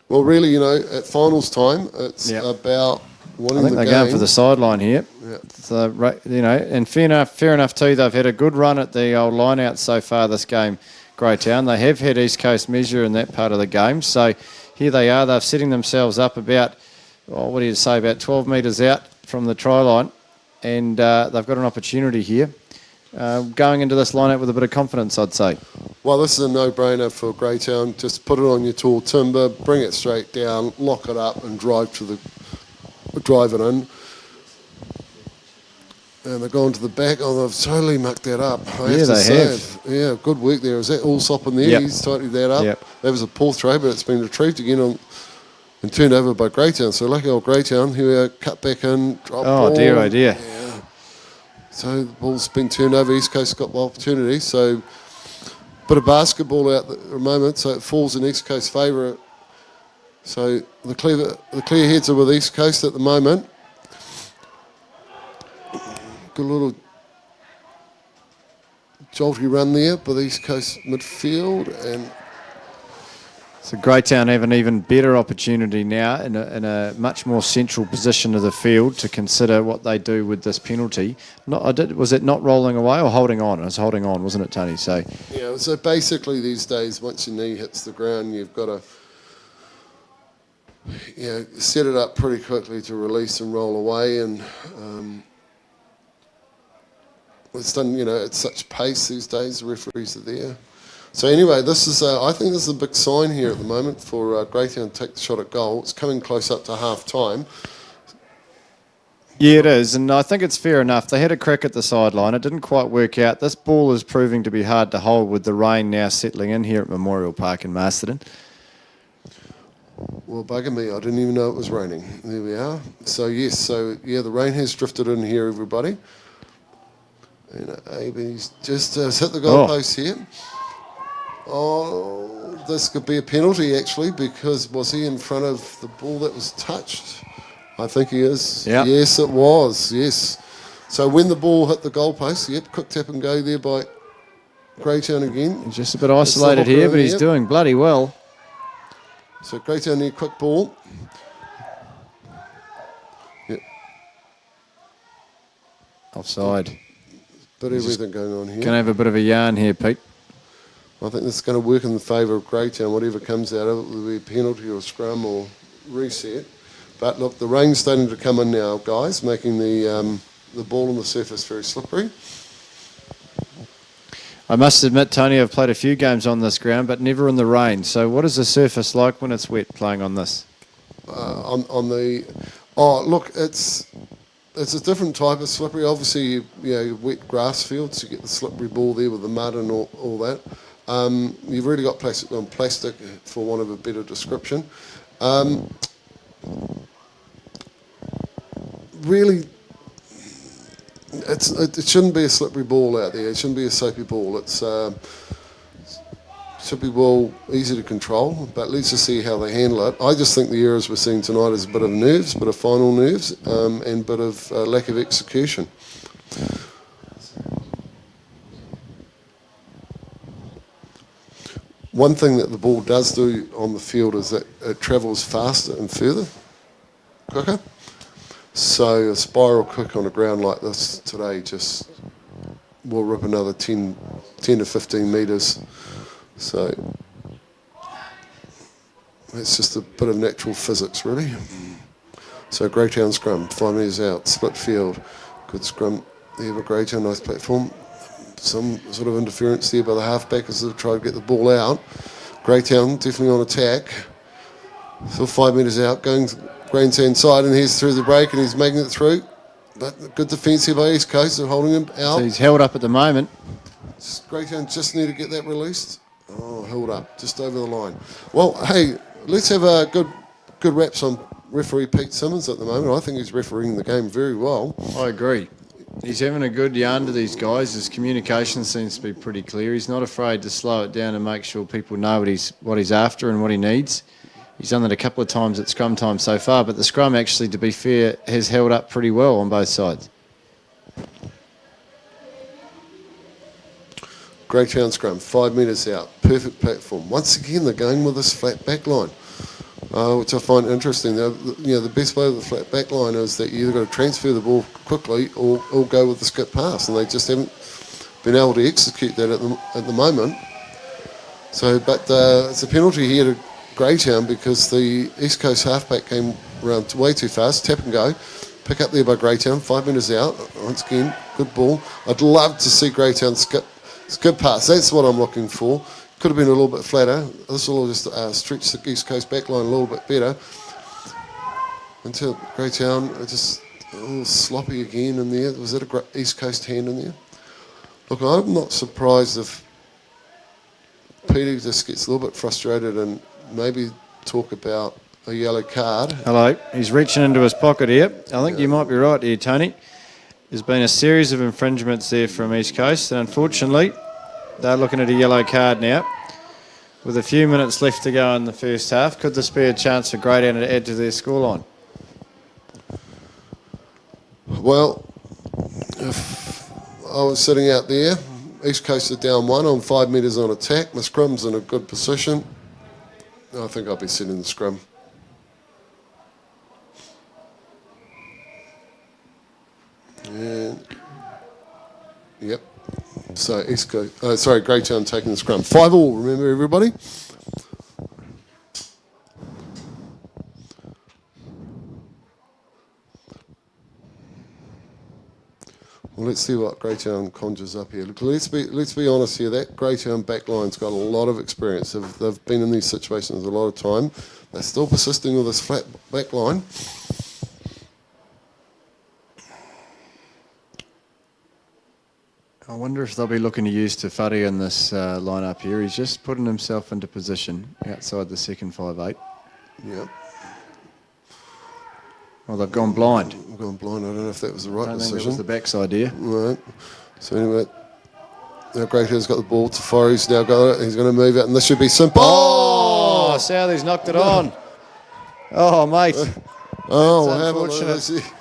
Well, really, at finals time, it's about winning the game. I think they're going for the sideline here. Yeah. So, and fair enough too. They've had a good run at the old line out so far this game, Greytown. They have had East Coast measure in that part of the game. So here they are. They're setting themselves up about, about 12 metres out from the try line, and they've got an opportunity here. Going into this lineup with a bit of confidence, I'd say. Well, this is a no-brainer for Greytown. Just put it on your tall timber, bring it straight down, lock it up, and drive it in. And they're going to the back. Oh, they've totally mucked that up. They have. Yeah, good work there. Is that Allsop in there? Yep. He's tightened that up. Yep. That was a poor throw, but it's been retrieved again and turned over by Greytown. So lucky old Greytown, here we are, cut back in, drop ball. Oh, dear, oh dear. Yeah. So the ball's been turned over. East Coast got the opportunity. So bit of basketball out at the moment, so it falls in East Coast's favour. So the clear heads are with East Coast at the moment. Good little jolty run there by the East Coast midfield, and So Greytown have an even better opportunity now in a much more central position of the field to consider what they do with this penalty. Was it not rolling away or holding on? It was holding on, wasn't it, Tony? So yeah. So basically, these days, once your knee hits the ground, you've got to set it up pretty quickly to release and roll away, and it's done. At such pace these days. The referees are there. So anyway, this is I think this is a big sign here at the moment for Greytown to take the shot at goal. It's coming close up to half time. Yeah, it is, and I think it's fair enough. They had a crack at the sideline. It didn't quite work out. This ball is proving to be hard to hold with the rain now settling in here at Memorial Park in Masterton. Well, bugger me, I didn't even know it was raining. There we are. So yes, the rain has drifted in here, everybody. And Abe's just hit the goalpost here. Oh, this could be a penalty actually, because was he in front of the ball that was touched? I think he is. Yep. Yes, it was. Yes. So when the ball hit the goalpost, quick tap and go there by Greytown again. He's just a bit isolated here, but he's doing bloody well. So Greytown there, quick ball. Yep. Offside. Bit of everything going on here. Going to have a bit of a yarn here, Pete. I think this is going to work in the favour of Greytown. Whatever comes out of it, will be a penalty or scrum or reset. But look, the rain's starting to come in now, guys, making the ball on the surface very slippery. I must admit, Tony, I've played a few games on this ground, but never in the rain. So what is the surface like when it's wet playing on this? It's a different type of slippery. Obviously, wet grass fields, you get the slippery ball there with the mud and all that. You've really got plastic on plastic, for want of a better description. Really, it shouldn't be a slippery ball out there. It shouldn't be a soapy ball. It's should be well easy to control, but let's just see how they handle it. I just think the errors we're seeing tonight is a bit of nerves, a bit of final nerves, and a bit of lack of execution. One thing that the ball does do on the field is that it travels faster and further, quicker. So a spiral kick on a ground like this today just will rip another 10 to 15 metres. So it's just a bit of natural physics, really. So Greytown scrum, 5 metres out, split field, good scrum there by Greytown, nice platform. Some sort of interference there by the halfback as they try to get the ball out. Greytown definitely on attack. Still 5 metres out, going Greytown side, and he's through the break and he's making it through. But good defence here by East Coast, they're holding him out. So he's held up at the moment. Greytown just need to get that released. Oh, held up, just over the line. Well, hey, let's have a good raps on referee Pete Simmons at the moment. I think he's refereeing the game very well. I agree. He's having a good yarn to these guys. His communication seems to be pretty clear. He's not afraid to slow it down and make sure people know what he's after and what he needs. He's done that a couple of times at scrum time so far, but the scrum actually, to be fair, has held up pretty well on both sides. Greytown scrum, 5 metres out, perfect platform. Once again, they're going with this flat back line, which I find interesting. The best way with the flat back line is that you either got to transfer the ball quickly or go with the skip pass, and they just haven't been able to execute that at the moment. So, but it's a penalty here to Greytown because the East Coast halfback came around way too fast. Tap and go. Pick up there by Greytown. 5 metres out. Once again, good ball. I'd love to see Greytown skip pass. That's what I'm looking for. Could have been a little bit flatter. This will just stretch the East Coast back line a little bit better. Until Greytown just a little sloppy again in there. Was that a East Coast hand in there? Look, I'm not surprised if Peter just gets a little bit frustrated and maybe talk about a yellow card. Hello. He's reaching into his pocket here. I think you might be right here, Tony. There's been a series of infringements there from East Coast, and unfortunately, they're looking at a yellow card now. With a few minutes left to go in the first half, could this be a chance for Greytown to add to their scoreline? Well, if I was sitting out there, East Coast are down 1 on 5 metres on attack. My scrum's in a good position. I think I'll be sitting the scrum. And, yep. So East Coast, Greytown taking the scrum. 5-5, remember everybody? Well, let's see what Greytown conjures up here. Look, let's be honest here. That Greytown backline's got a lot of experience. They've been in these situations a lot of time. They're still persisting with this flat backline. I wonder if they'll be looking to use Te Whare in this line-up here. He's just putting himself into position outside the second 5/8. Yep. Well, they've gone blind. We've gone blind. I don't know if that was the right I don't decision. think that was the backside here. Right. So anyway, now Greytown's got the ball. Te Whare's now got it. He's going to move it, and this should be simple. Oh, Southey's knocked it on. Oh, mate. Oh, That's unfortunate.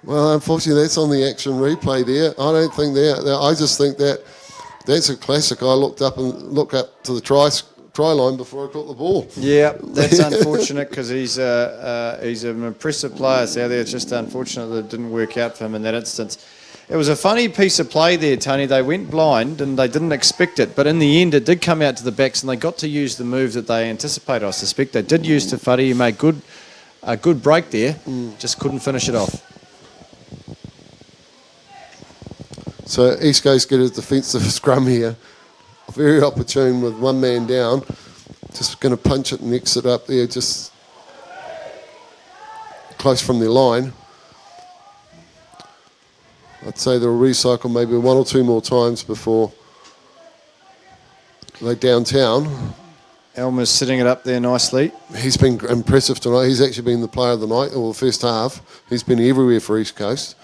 Well, unfortunately, that's on the action replay there. I don't think that. I just think that's a classic. I looked up to the try line before I caught the ball. Yeah, that's unfortunate because he's an impressive player. Southey, it's just unfortunate that it didn't work out for him in that instance. It was a funny piece of play there, Tony. They went blind and they didn't expect it, but in the end, it did come out to the backs and they got to use the move that they anticipated. I suspect they did use Te Whare. He made a good break there, just couldn't finish it off. So East Coast get a defensive scrum here. Very opportune with one man down. Just going to punch it and exit up there, just close from their line. I'd say they'll recycle maybe one or two more times before they downtown. Elmer's sitting it up there nicely. He's been impressive tonight. He's actually been the player of the night, or the first half. He's been everywhere for East Coast.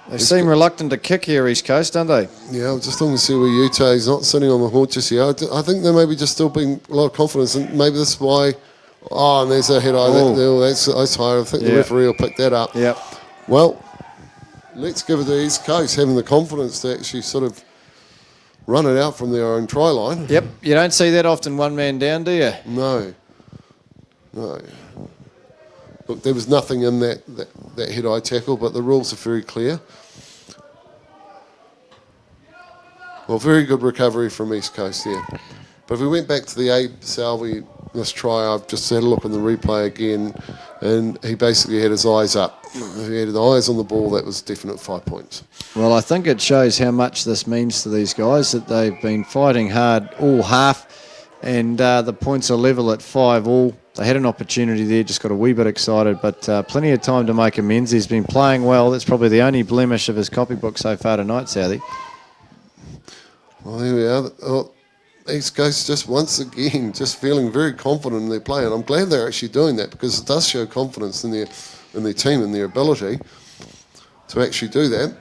They seem reluctant to kick here, East Coast, don't they? Yeah, I'm just looking to see where Utah is not sitting on the haunches here. I think they maybe just still being a lot of confidence, and maybe that's why. Oh, and there's a head eye. That's high. I think the referee will pick that up. Yep. Well, let's give it to East Coast having the confidence to actually sort of run it out from their own try line. Yep. You don't see that often, one man down, do you? No. Look, there was nothing in that head-eye tackle, but the rules are very clear. Well, very good recovery from East Coast there. But if we went back to the Abe Salvi, this try, I've just had a look in the replay again, and he basically had his eyes up. If he had his eyes on the ball, that was definite 5 points. Well, I think it shows how much this means to these guys, that they've been fighting hard all half, and the points are level at 5-all. They had an opportunity there, just got a wee bit excited, but plenty of time to make amends. He's been playing well. That's probably the only blemish of his copybook so far tonight, Southey. Well, there we are. Oh, East Coast just once again just feeling very confident in their play, and I'm glad they're actually doing that because it does show confidence in their team and their ability to actually do that.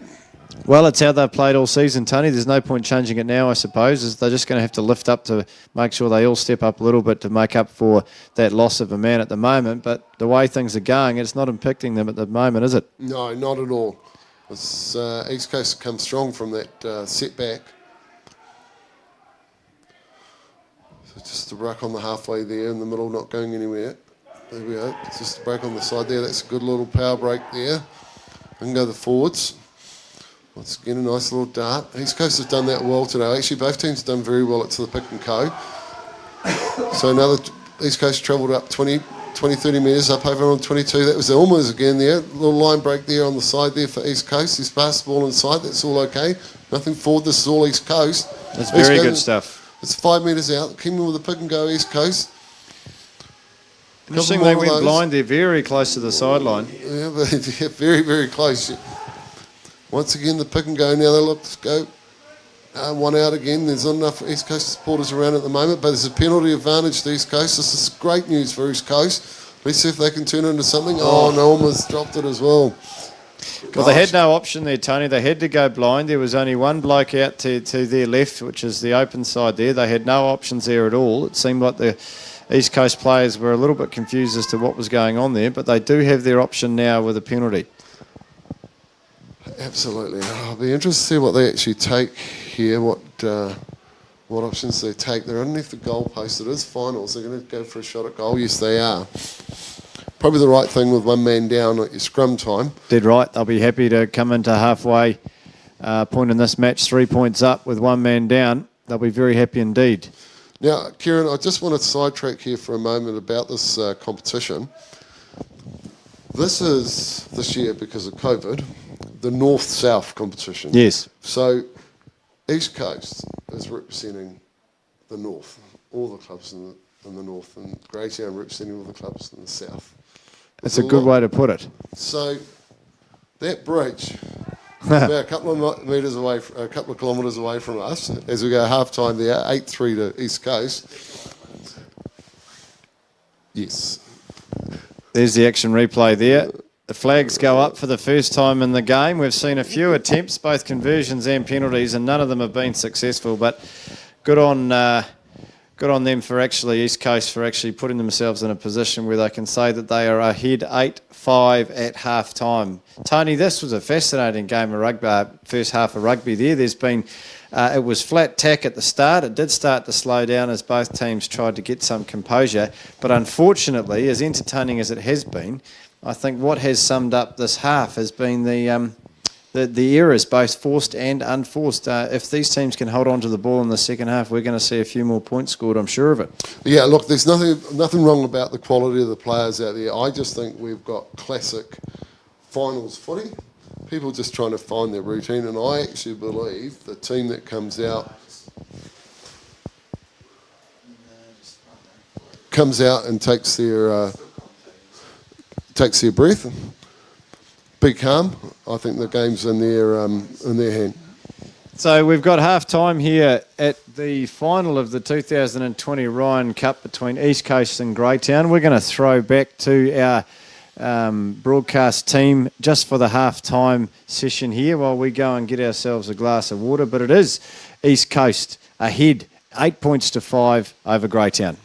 Well, it's how they've played all season, Tony. There's no point changing it now, I suppose. They're just going to have to lift up to make sure they all step up a little bit to make up for that loss of a man at the moment. But the way things are going, it's not impacting them at the moment, is it? No, not at all. It's, East Coast have come strong from that setback. So just a ruck on the halfway there in the middle, not going anywhere. There we go. It's just a break on the side there. That's a good little power break there. We can go the forwards. Once again, a nice little dart. East Coast have done that well today. Actually, both teams have done very well at to the pick and co. So another East Coast travelled up 20, 30 metres up over on 22. That was Elmer's again there. Little line break there on the side there for East Coast. He's passed the ball inside. That's all okay. Nothing forward. This is all East Coast. That's very good stuff. It's 5 metres out. Kingman with a pick and go East Coast. Interesting, they went blind. They're very close to the sideline. Yeah, but very, very close. Once again, the pick and go. Now they look to go. One out again. There's not enough East Coast supporters around at the moment, but there's a penalty advantage to East Coast. This is great news for East Coast. Let's see if they can turn it into something. Oh, no, almost dropped it as well. Well, they had no option there, Tony. They had to go blind. There was only one bloke out to their left, which is the open side there. They had no options there at all. It seemed like the East Coast players were a little bit confused as to what was going on there, but they do have their option now with a penalty. Absolutely. I'll be interested to see what they actually take here, what options they take. They're underneath the goal post. It is finals. They're going to go for a shot at goal. Yes, they are. Probably the right thing with one man down at your scrum time. Dead right. They'll be happy to come into halfway point in this match, 3 points up with one man down. They'll be very happy indeed. Now, Kieran, I just want to sidetrack here for a moment about this competition. This is, this year, because of COVID, the North-South competition. Yes. So East Coast is representing the North, all the clubs in the North, and Greytown representing all the clubs in the South. It's a good way to put it. So that bridge is about a couple of metres away, a couple of kilometres away from us. As we go half time there, 8-3 to East Coast. Yes. There's the action replay there. The flags go up for the first time in the game. We've seen a few attempts, both conversions and penalties, and none of them have been successful. But good on them for actually, East Coast, for actually putting themselves in a position where they can say that they are ahead 8-5 at half time. Tony, this was a fascinating game of rugby, first half of rugby there. There's been, it was flat tack at the start. It did start to slow down as both teams tried to get some composure. But unfortunately, as entertaining as it has been, I think what has summed up this half has been the errors, both forced and unforced. If these teams can hold on to the ball in the second half, we're going to see a few more points scored, I'm sure of it. Yeah, look, there's nothing wrong about the quality of the players out there. I just think we've got classic finals footy. People just trying to find their routine, and I actually believe the team that comes out and takes their breath, be calm. I think the game's in their hand. So we've got half time here at the final of the 2020 Ryan Cup between East Coast and Greytown. We're going to throw back to our broadcast team just for the half time session here while we go and get ourselves a glass of water. But it is East Coast ahead 8 points to 5 over Greytown.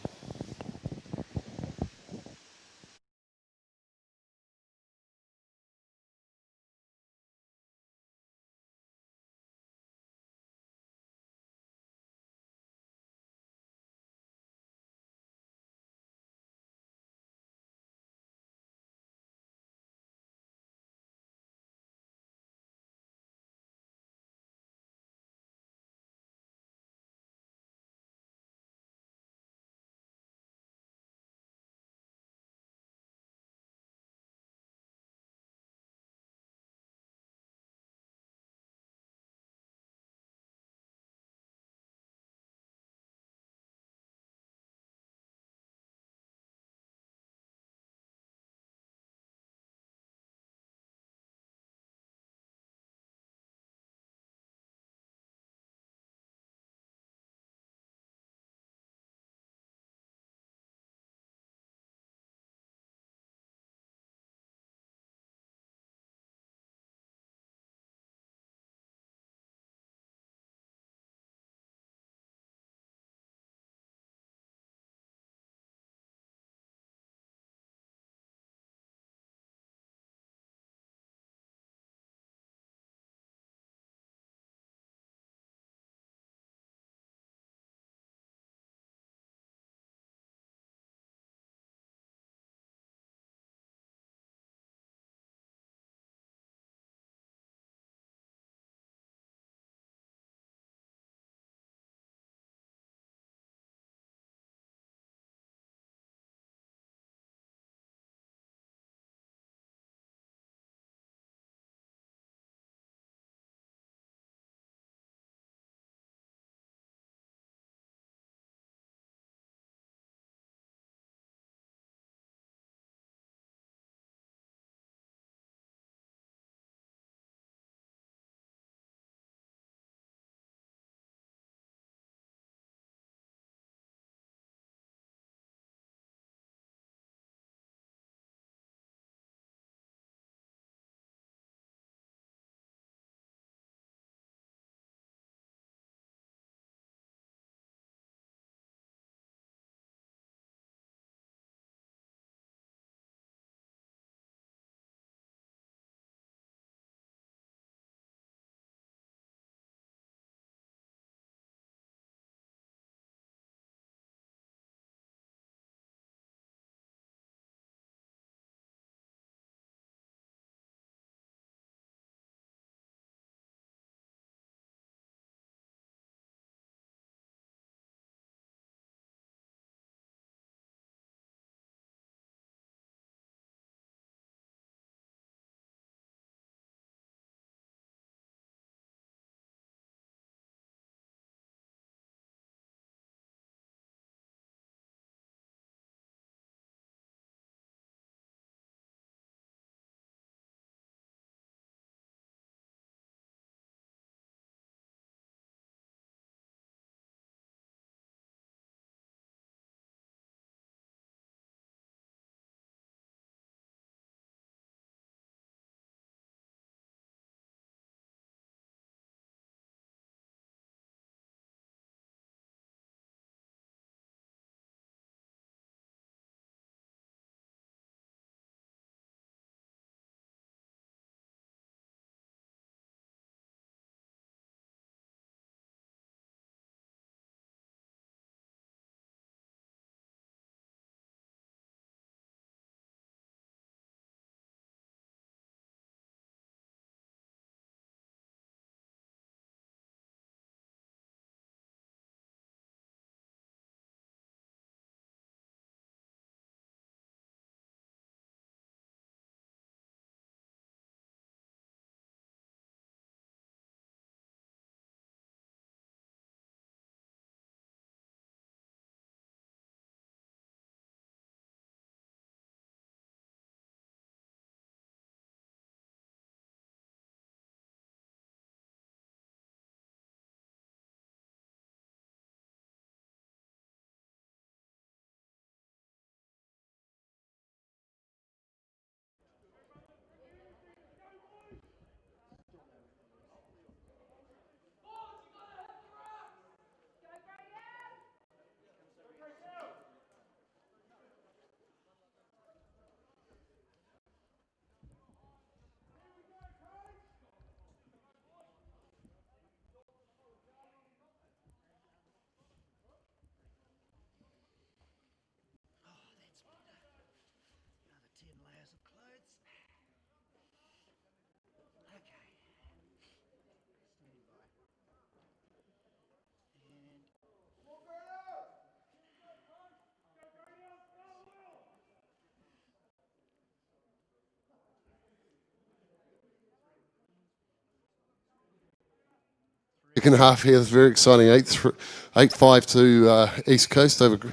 Second half here is very exciting. 8-5 to East Coast over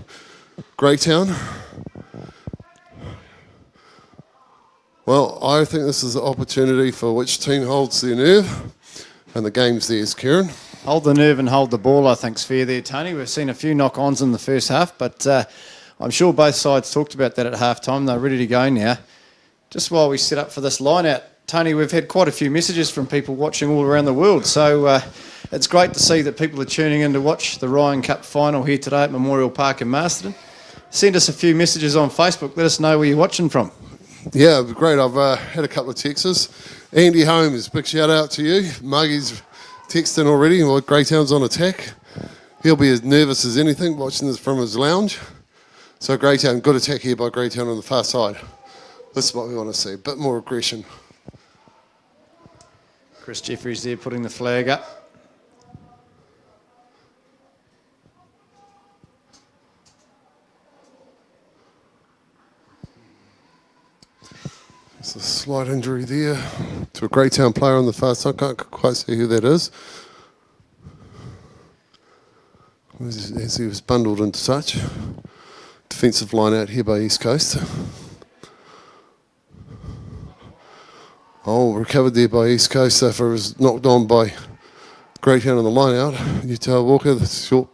Greytown. Well, I think this is an opportunity for which team holds their nerve, and the game's theirs, Kieran. Hold the nerve and hold the ball, I think's fair there, Tony. We've seen a few knock-ons in the first half, but I'm sure both sides talked about that at half-time. They're ready to go now. Just while we set up for this line-out, Tony, we've had quite a few messages from people watching all around the world, so it's great to see that people are tuning in to watch the Ryan Cup final here today at Memorial Park in Masterton. Send us a few messages on Facebook. Let us know where you're watching from. Yeah, great. I've had a couple of texts. Andy Holmes, big shout-out to you. Muggy's texting already. Well, Greytown's on attack. He'll be as nervous as anything watching this from his lounge. So Greytown, good attack here by Greytown on the far side. This is what we want to see, a bit more aggression. Chris Jeffries there putting the flag up. There's a slight injury there to a Greytown player on the far side. Can't quite see who that is. As he was bundled into touch. Defensive line out here by East Coast. Oh, recovered there by East Coast after it was knocked on by Greytown on the line out. Utah Walker, the short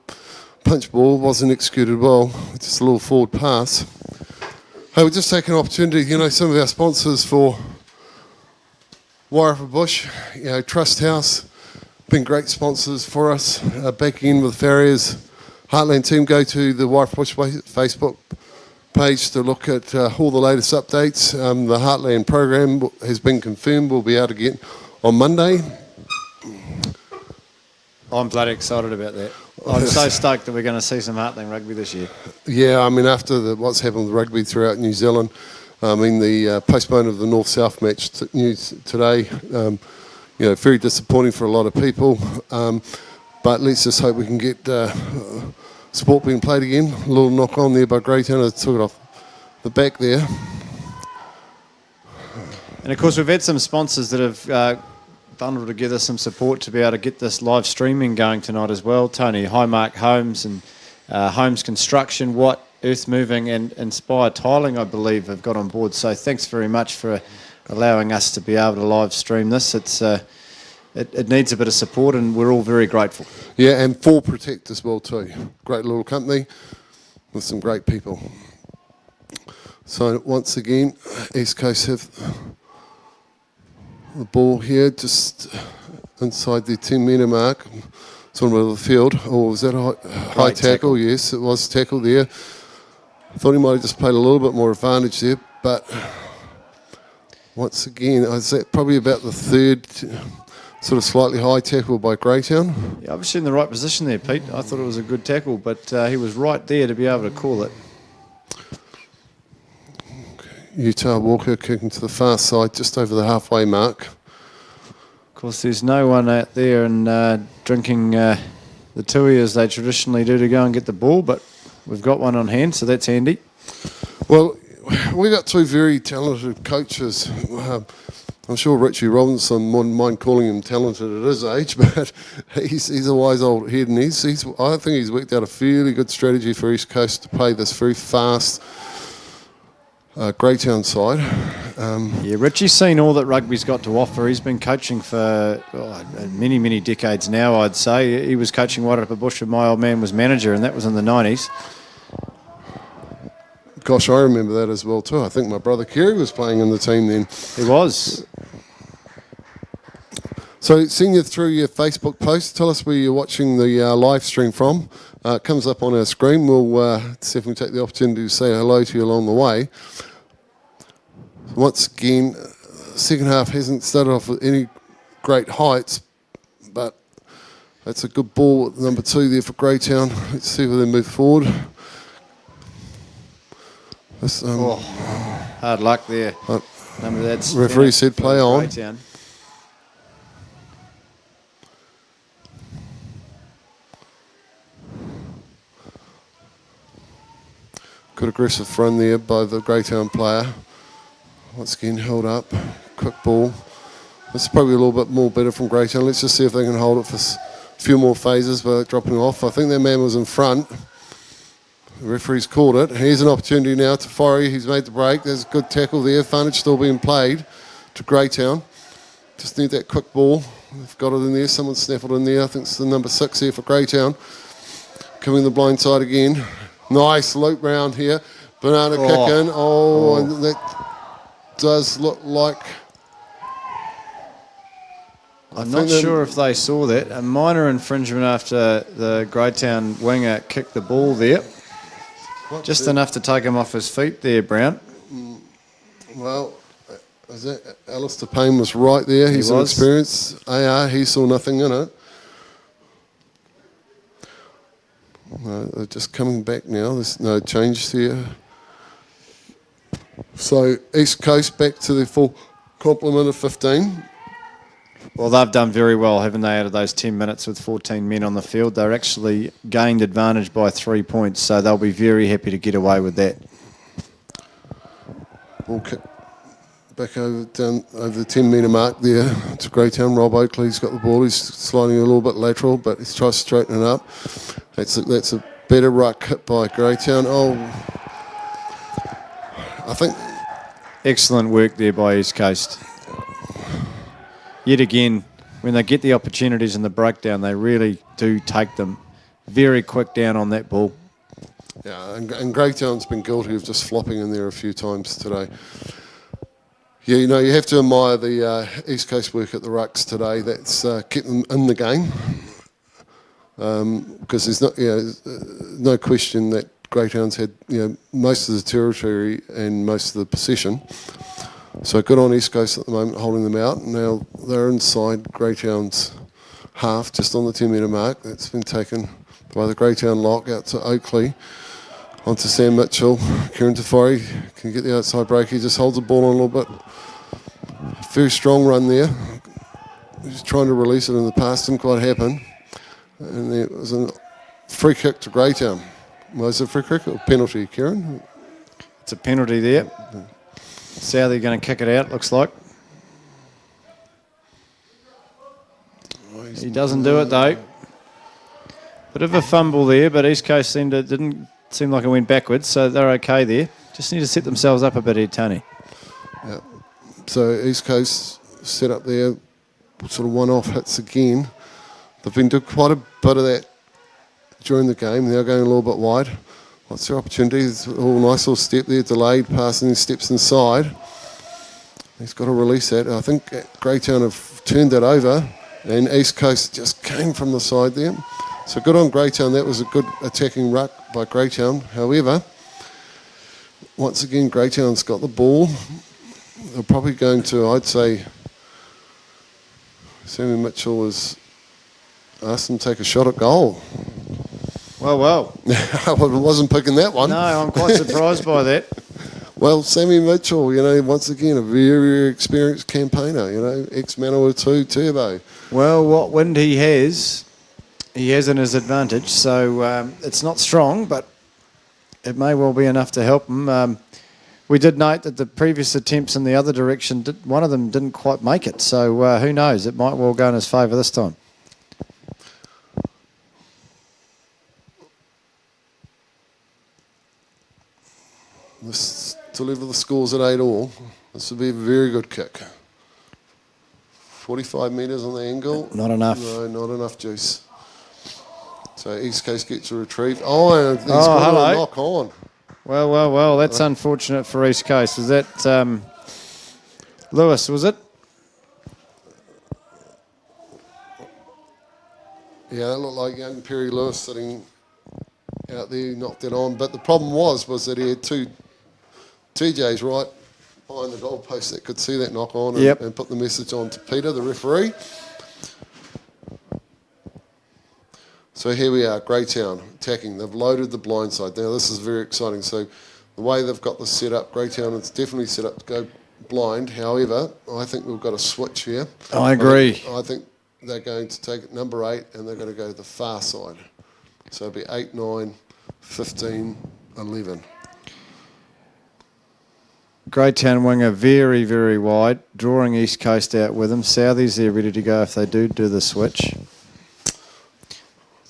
punch ball wasn't executed well. Just a little forward pass. Hey, we're just taking an opportunity, some of our sponsors for Wairarapa Bush, Trust House, been great sponsors for us. Backing in with farriers. Heartland team, go to the Wairarapa Bush Facebook page to look at all the latest updates. The Heartland program has been confirmed. We'll be able to get on Monday. I'm bloody excited about that. I'm so stoked that we're going to see some Heartland rugby this year. Yeah, after what's happened with rugby throughout New Zealand, the postponement of the North-South match news today, very disappointing for a lot of people. But let's just hope we can get sport being played again. A little knock on there by Greytown. I took it off the back there. And of course, we've had some sponsors that have bundled together some support to be able to get this live streaming going tonight as well. Tony, Highmark Homes and Homes Construction, Watt, Earth Moving and Inspire Tiling, I believe, have got on board. So thanks very much for allowing us to be able to live stream this. It needs a bit of support and we're all very grateful. Yeah, and Fall Protect as well too. Great little company with some great people. So once again, East Coast have the ball here just inside the 10-metre mark. It's on the middle of the field. Oh, was that a high tackle? Yes, it was tackle there. I thought he might have just played a little bit more advantage there, but once again, I'd say probably about the third sort of slightly high tackle by Greytown. Yeah, obviously in the right position there, Pete. I thought it was a good tackle, but he was right there to be able to call it. Utah Walker kicking to the far side, just over the halfway mark. Of course, there's no one out there and drinking the tui as they traditionally do to go and get the ball, but we've got one on hand, so that's handy. Well, we've got two very talented coaches. I'm sure Richie Robinson wouldn't mind calling him talented at his age, but he's a wise old head, and I think he's worked out a fairly good strategy for East Coast to play this very fast Greytown side. Yeah, Richie's seen all that rugby's got to offer. He's been coaching for many, many decades now, I'd say. He was coaching Wairarapa Bush when my old man was manager, and that was in the 90s. Gosh, I remember that as well too. I think my brother Kerry was playing in the team then. He was. So send you through your Facebook post. Tell us where you're watching the live stream from. It comes up on our screen. We'll see if we can take the opportunity to say hello to you along the way. Once again, second half hasn't started off with any great heights, but that's a good ball at number 2 there for Greytown. Let's see where they move forward. This, hard luck there. That's referee said play on. Greytown. Good aggressive run there by the Greytown player. Once again held up. Quick ball. This is probably a little bit more better from Greytown. Let's just see if they can hold it few more phases but dropping off. I think that man was in front. The referee's called it. Here's an opportunity now to Forey. He's made the break. There's a good tackle there. Advantage still being played to Greytown. Just need that quick ball. They've got it in there. Someone snaffled in there. I think it's the number 6 here for Greytown. Coming the blind side again. Nice loop round here. Banana kick in. And that does look like... I'm not sure if they saw that. A minor infringement after the Greytown winger kicked the ball there. Just enough to take him off his feet there, Brown. Well, is that Alistair Payne was right there. He's an experienced AR. He saw nothing in it. No, they're just coming back now. There's no change here. So East Coast back to their full complement of 15. Well, they've done very well, haven't they, out of those 10 minutes with 14 men on the field. They're actually gained advantage by 3 points, so they'll be very happy to get away with that. Ball kick back down over the 10-metre mark there to Greytown. Rob Oakley's got the ball. He's sliding a little bit lateral, but he's trying to straighten it up. That's a better ruck hit by Greytown. I think... Excellent work there by East Coast. Yet again, when they get the opportunities in the breakdown, they really do take them very quick down on that ball. Yeah, and Greytown's been guilty of just flopping in there a few times today. Yeah, you know, you have to admire the East Coast work at the rucks today. That's kept them in the game. Because there's no question that Greytown's had most of the territory and most of the possession. So good on East Coast at the moment, holding them out. Now they're inside Greytown's half, just on the 10-metre mark. That's been taken by the Greytown lock out to Oakley. On to Sam Mitchell. Kieran Tafari can get the outside break. He just holds the ball on a little bit. Very strong run there. He's trying to release it in the pass. Didn't quite happen. And there was a free kick to Greytown. Was it a free kick or penalty, Kieran? It's a penalty there. Southie going to kick it out, looks like. He doesn't do it though. Bit of a fumble there, but East Coast didn't seem like it went backwards, so they're okay there. Just need to set themselves up a bit here, Tony. Yeah. So East Coast set up there, sort of one-off hits again. They've been doing quite a bit of that during the game. They're going a little bit wide. What's their opportunity? It's a nice little step there, delayed pass, and he steps inside. He's got to release that. I think Greytown have turned that over, and East Coast just came from the side there. So good on Greytown. That was a good attacking ruck by Greytown. However, once again, Greytown's got the ball. They're probably going to, I'd say, Sammy Mitchell was asked him to take a shot at goal. Well. I wasn't picking that one. No, I'm quite surprised by that. Well, Sammy Mitchell, once again, a very, very experienced campaigner, ex-Manawa 2 Turbo. Well, what wind he has in his advantage, so it's not strong, but it may well be enough to help him. We did note that the previous attempts in the other direction, one of them didn't quite make it, so who knows, it might well go in his favour this time. To level the scores at 8-all, this would be a very good kick. 45 metres on the angle. Not enough. No, not enough juice. So East Coast gets a retrieve. And he's got a knock on. Well, that's unfortunate for East Coast. Is that Lewis, was it? Yeah, that looked like young Perry Lewis sitting out there, knocked it on. But the problem was that he had two TJs right behind the goalpost that could see that knock on and put the message on to Peter, the referee. So here we are, Greytown attacking. They've loaded the blind side. Now this is very exciting. So the way they've got this set up, Greytown is definitely set up to go blind. However, I think we've got a switch here. I agree. I think they're going to take number 8 and they're going to go to the far side. So it'll be 8, 9, 15, 11. Greytown winger very, very wide, drawing East Coast out with him. Southies there ready to go if they do the switch.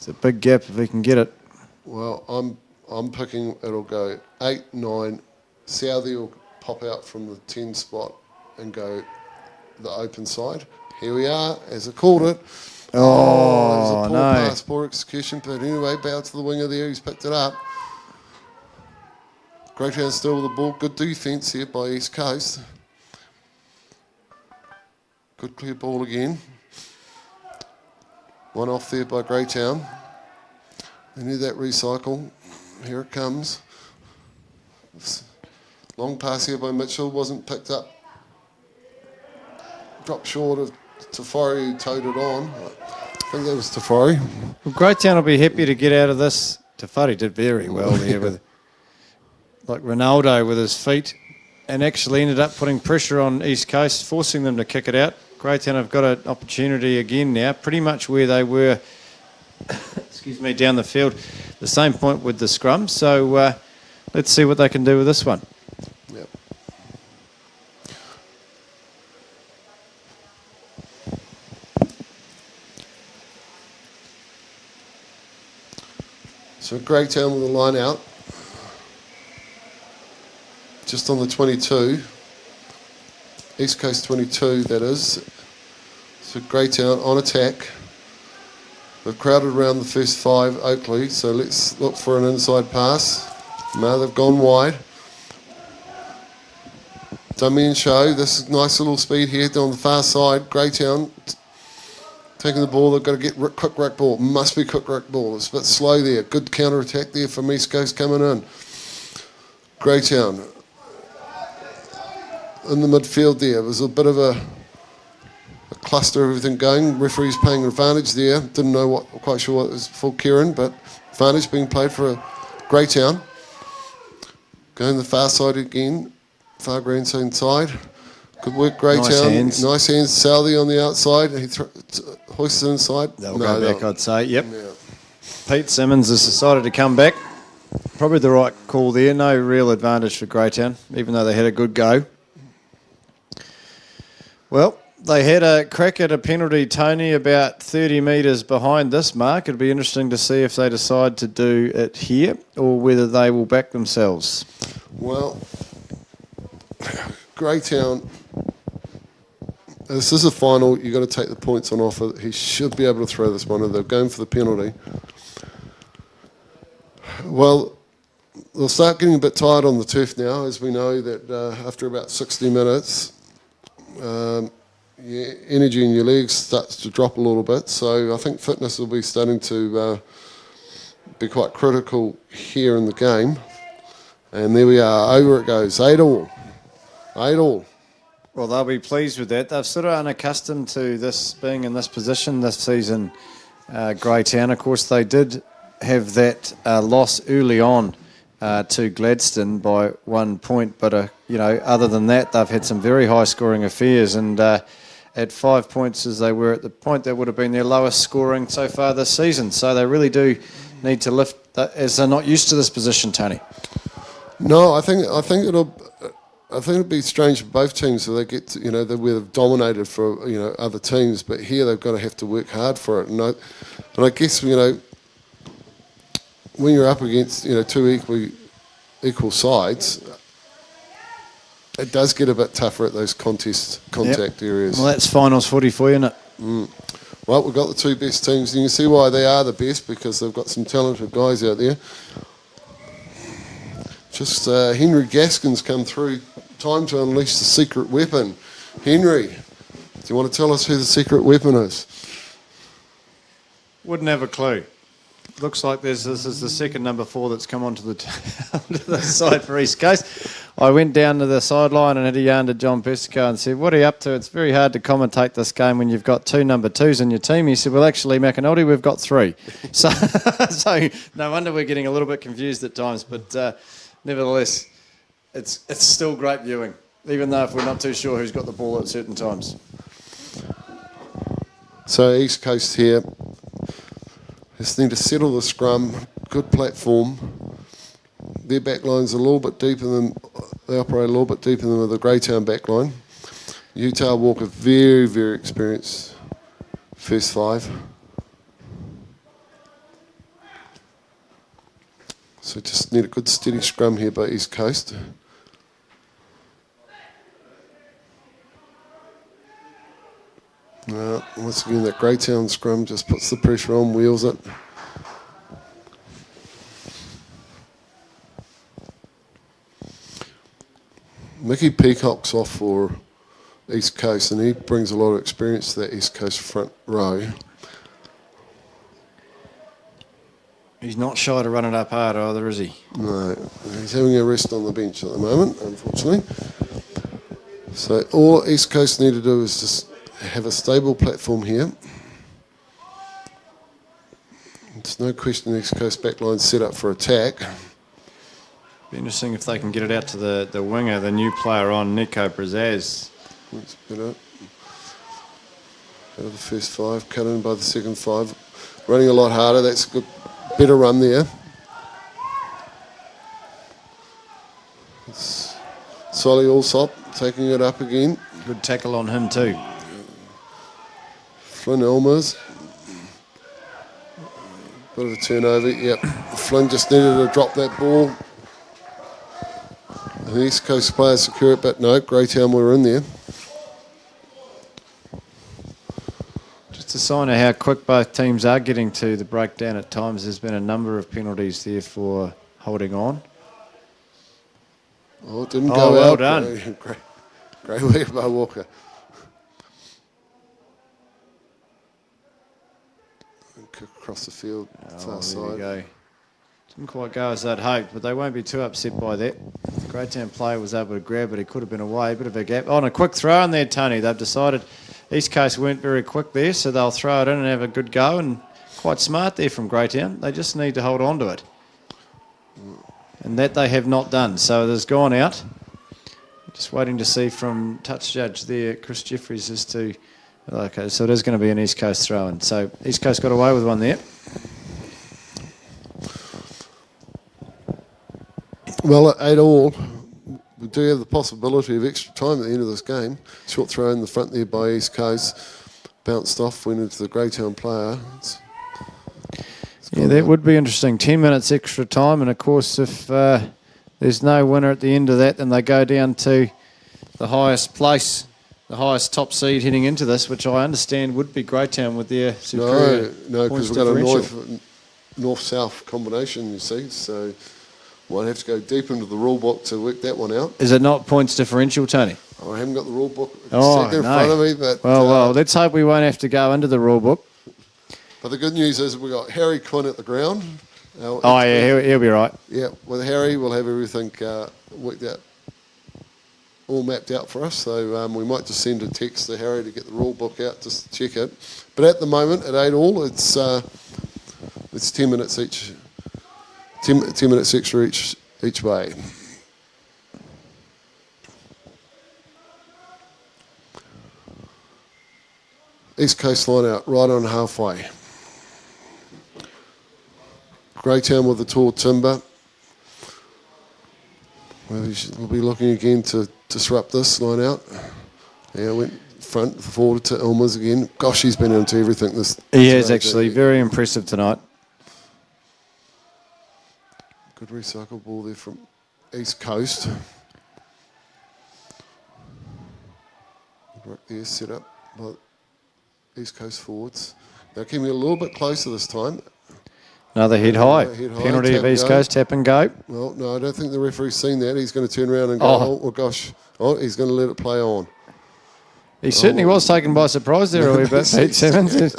It's a big gap if he can get it. Well, I'm picking it'll go 8, 9. Southey will pop out from the 10 spot and go the open side. Here we are, as I called it. It was a poor pass, poor execution, but anyway, bow to the winger there, he's picked it up. Greytown still with the ball, good defence here by East Coast. Good clear ball again. One off there by Greytown. They need that recycle. Here it comes. Long pass here by Mitchell, wasn't picked up. Dropped short of Tafari, who towed it on. I think that was Tafari. Well, Greytown will be happy to get out of this. Tafari did very well there with, like Ronaldo with his feet, and actually ended up putting pressure on East Coast, forcing them to kick it out. Greytown have got an opportunity again now, pretty much where they were, excuse me, down the field. The same point with the scrum. So let's see what they can do with this one. Yep. So Greytown with the line out. Just on the 22. East Coast 22, that is. So Greytown on attack. They've crowded around the first 5, Oakley, so let's look for an inside pass. No, they've gone wide. Dummy and show. This is nice little speed here on the far side. Greytown taking the ball. They've got to get quick rack ball. Must be quick rack ball. It's a bit slow there. Good counter attack there from East Coast coming in. Greytown in the midfield there. There's a bit of a cluster of everything going. Referee's paying advantage there. Didn't know quite sure what was for Kieran, but advantage being played for Greytown. Going the far side again. Far Greenstone side. Good work, Greytown. Nice hands. Southey on the outside. He hoists it inside. They'll go back, I'd say. Yep. Yeah. Pete Simmons has decided to come back. Probably the right call there. No real advantage for Greytown, even though they had a good go. Well, they had a crack at a penalty, Tony, about 30 metres behind this mark. It'll be interesting to see if they decide to do it here or whether they will back themselves. Well, Greytown, this is a final. You've got to take the points on offer. He should be able to throw this one. They're going for the penalty. Well, they'll start getting a bit tired on the turf now, as we know that after about 60 minutes, your energy in your legs starts to drop a little bit. So I think fitness will be starting to be quite critical here in the game. And there we are. Over it goes. 8-all. 8-all. Well, they'll be pleased with that. They've sort of unaccustomed to this being in this position this season, Greytown. Of course, they did have that loss early on to Gladstone by 1 point, but other than that, they've had some very high-scoring affairs, and at 5 points as they were at the point, that would have been their lowest scoring so far this season. So they really do need to lift, as they're not used to this position, Tony. No, I think it'll be strange for both teams if they get to, they would have dominated for other teams, but here they've got to have to work hard for it. And I guess when you're up against two equal sides, it does get a bit tougher at those contact areas. Well, that's finals footy for you, isn't it? Well, we've got the two best teams, and you can see why they are the best, because they've got some talented guys out there. Just Henry Gaskin's come through. Time to unleash the secret weapon. Henry, do you want to tell us who the secret weapon is? Wouldn't have a clue. Looks like this is the second number 4 that's come onto the side for East Coast. I went down to the sideline and had a yarn to John Pesico and said, "What are you up to? It's very hard to commentate this game when you've got 2 number 2s in your team." He said, "Well, actually, McAnulty, we've got 3. So no wonder we're getting a little bit confused at times. But nevertheless, it's still great viewing, even though if we're not too sure who's got the ball at certain times. So East Coast here. Just need to settle the scrum, good platform. Their backline's a little bit deeper than, they operate a little bit deeper than the Greytown backline. Utah Walker, very, very experienced first 5. So just need a good steady scrum here by East Coast. Once again, that Greytown scrum just puts the pressure on, wheels it. Mickey Peacock's off for East Coast, and he brings a lot of experience to that East Coast front row. He's not shy to run it up hard either, is he? No, he's having a rest on the bench at the moment, unfortunately. So all East Coast need to do is just have a stable platform here. There's no question the East Coast backline set up for attack. Be interesting if they can get it out to the winger, the new player on, Nico Brazaz. That's better. Out of the first five, cut in by the second five. Running a lot harder, that's a good, better run there. Solly Allsop taking it up again. Good tackle on him too. Flynn Elmers. Bit of a turnover, yep. Flynn just needed to drop that ball. The East Coast players secure it, but no, Greytown were in there. Just a sign of how quick both teams are getting to the breakdown at times. There's been a number of penalties there for holding on. Oh, it didn't go Oh, well out. done. Great work by Walker. Kick across the field, far There side. we go. Didn't quite go as they'd hoped, but they won't be too upset by that. The Greytown player was able to grab it. He could have been away. A bit of a gap. On a quick throw in there, Tony. They've decided East Coast weren't very quick there, so they'll throw it in and have a good go. And quite smart there from Greytown. They just need to hold on to it. And that they have not done. So there's gone out. Just waiting to see from touch judge there, Chris Jeffries, as to... Okay, so it is going to be an East Coast throw-in. So East Coast got away with one there. Well, at 8-all, we do have the possibility of extra time at the end of this game. Short throw in the front there by East Coast. Bounced off, went into the Greytown player. Yeah, that would be interesting. 10 minutes extra time, and of course, if there's no winner at the end of that, then they go down to the highest place, the highest top seed heading into this, which I understand would be Greytown with their superior No, points because we've got a differential. north-south combination, you see, so might have to go deep into the rule book to work that one out. Is it not points differential, Tony? I haven't got the rule book in Oh, front of me, but... Well, let's hope we won't have to go into the rule book. But the good news is we've got Harry Quinn at the ground. Oh, yeah, he'll be right. Yeah, with Harry, we'll have everything worked out, all mapped out for us. So we might just send a text to Harry to get the rule book out, just to check it. But at the moment, at 8-all, it's 10 minutes each, 10 minutes extra each way. East Coast line out, right on halfway. Greytown with the tall timber. We'll be looking again to disrupt this line out. Yeah, went front forward to Elmers again. Gosh, he's been into everything this. He is actually very impressive tonight. Good recycle ball there from East Coast. Right there, set up by East Coast forwards. They're keeping it a little bit closer this time. Another head high. Penalty tap of and East go. Coast, tap and go. Well, no, I don't think the referee's seen that. He's going to turn around and go, oh gosh. Oh, he's going to let it play on. He certainly was taken by surprise there a wee bit, Pete Simmons.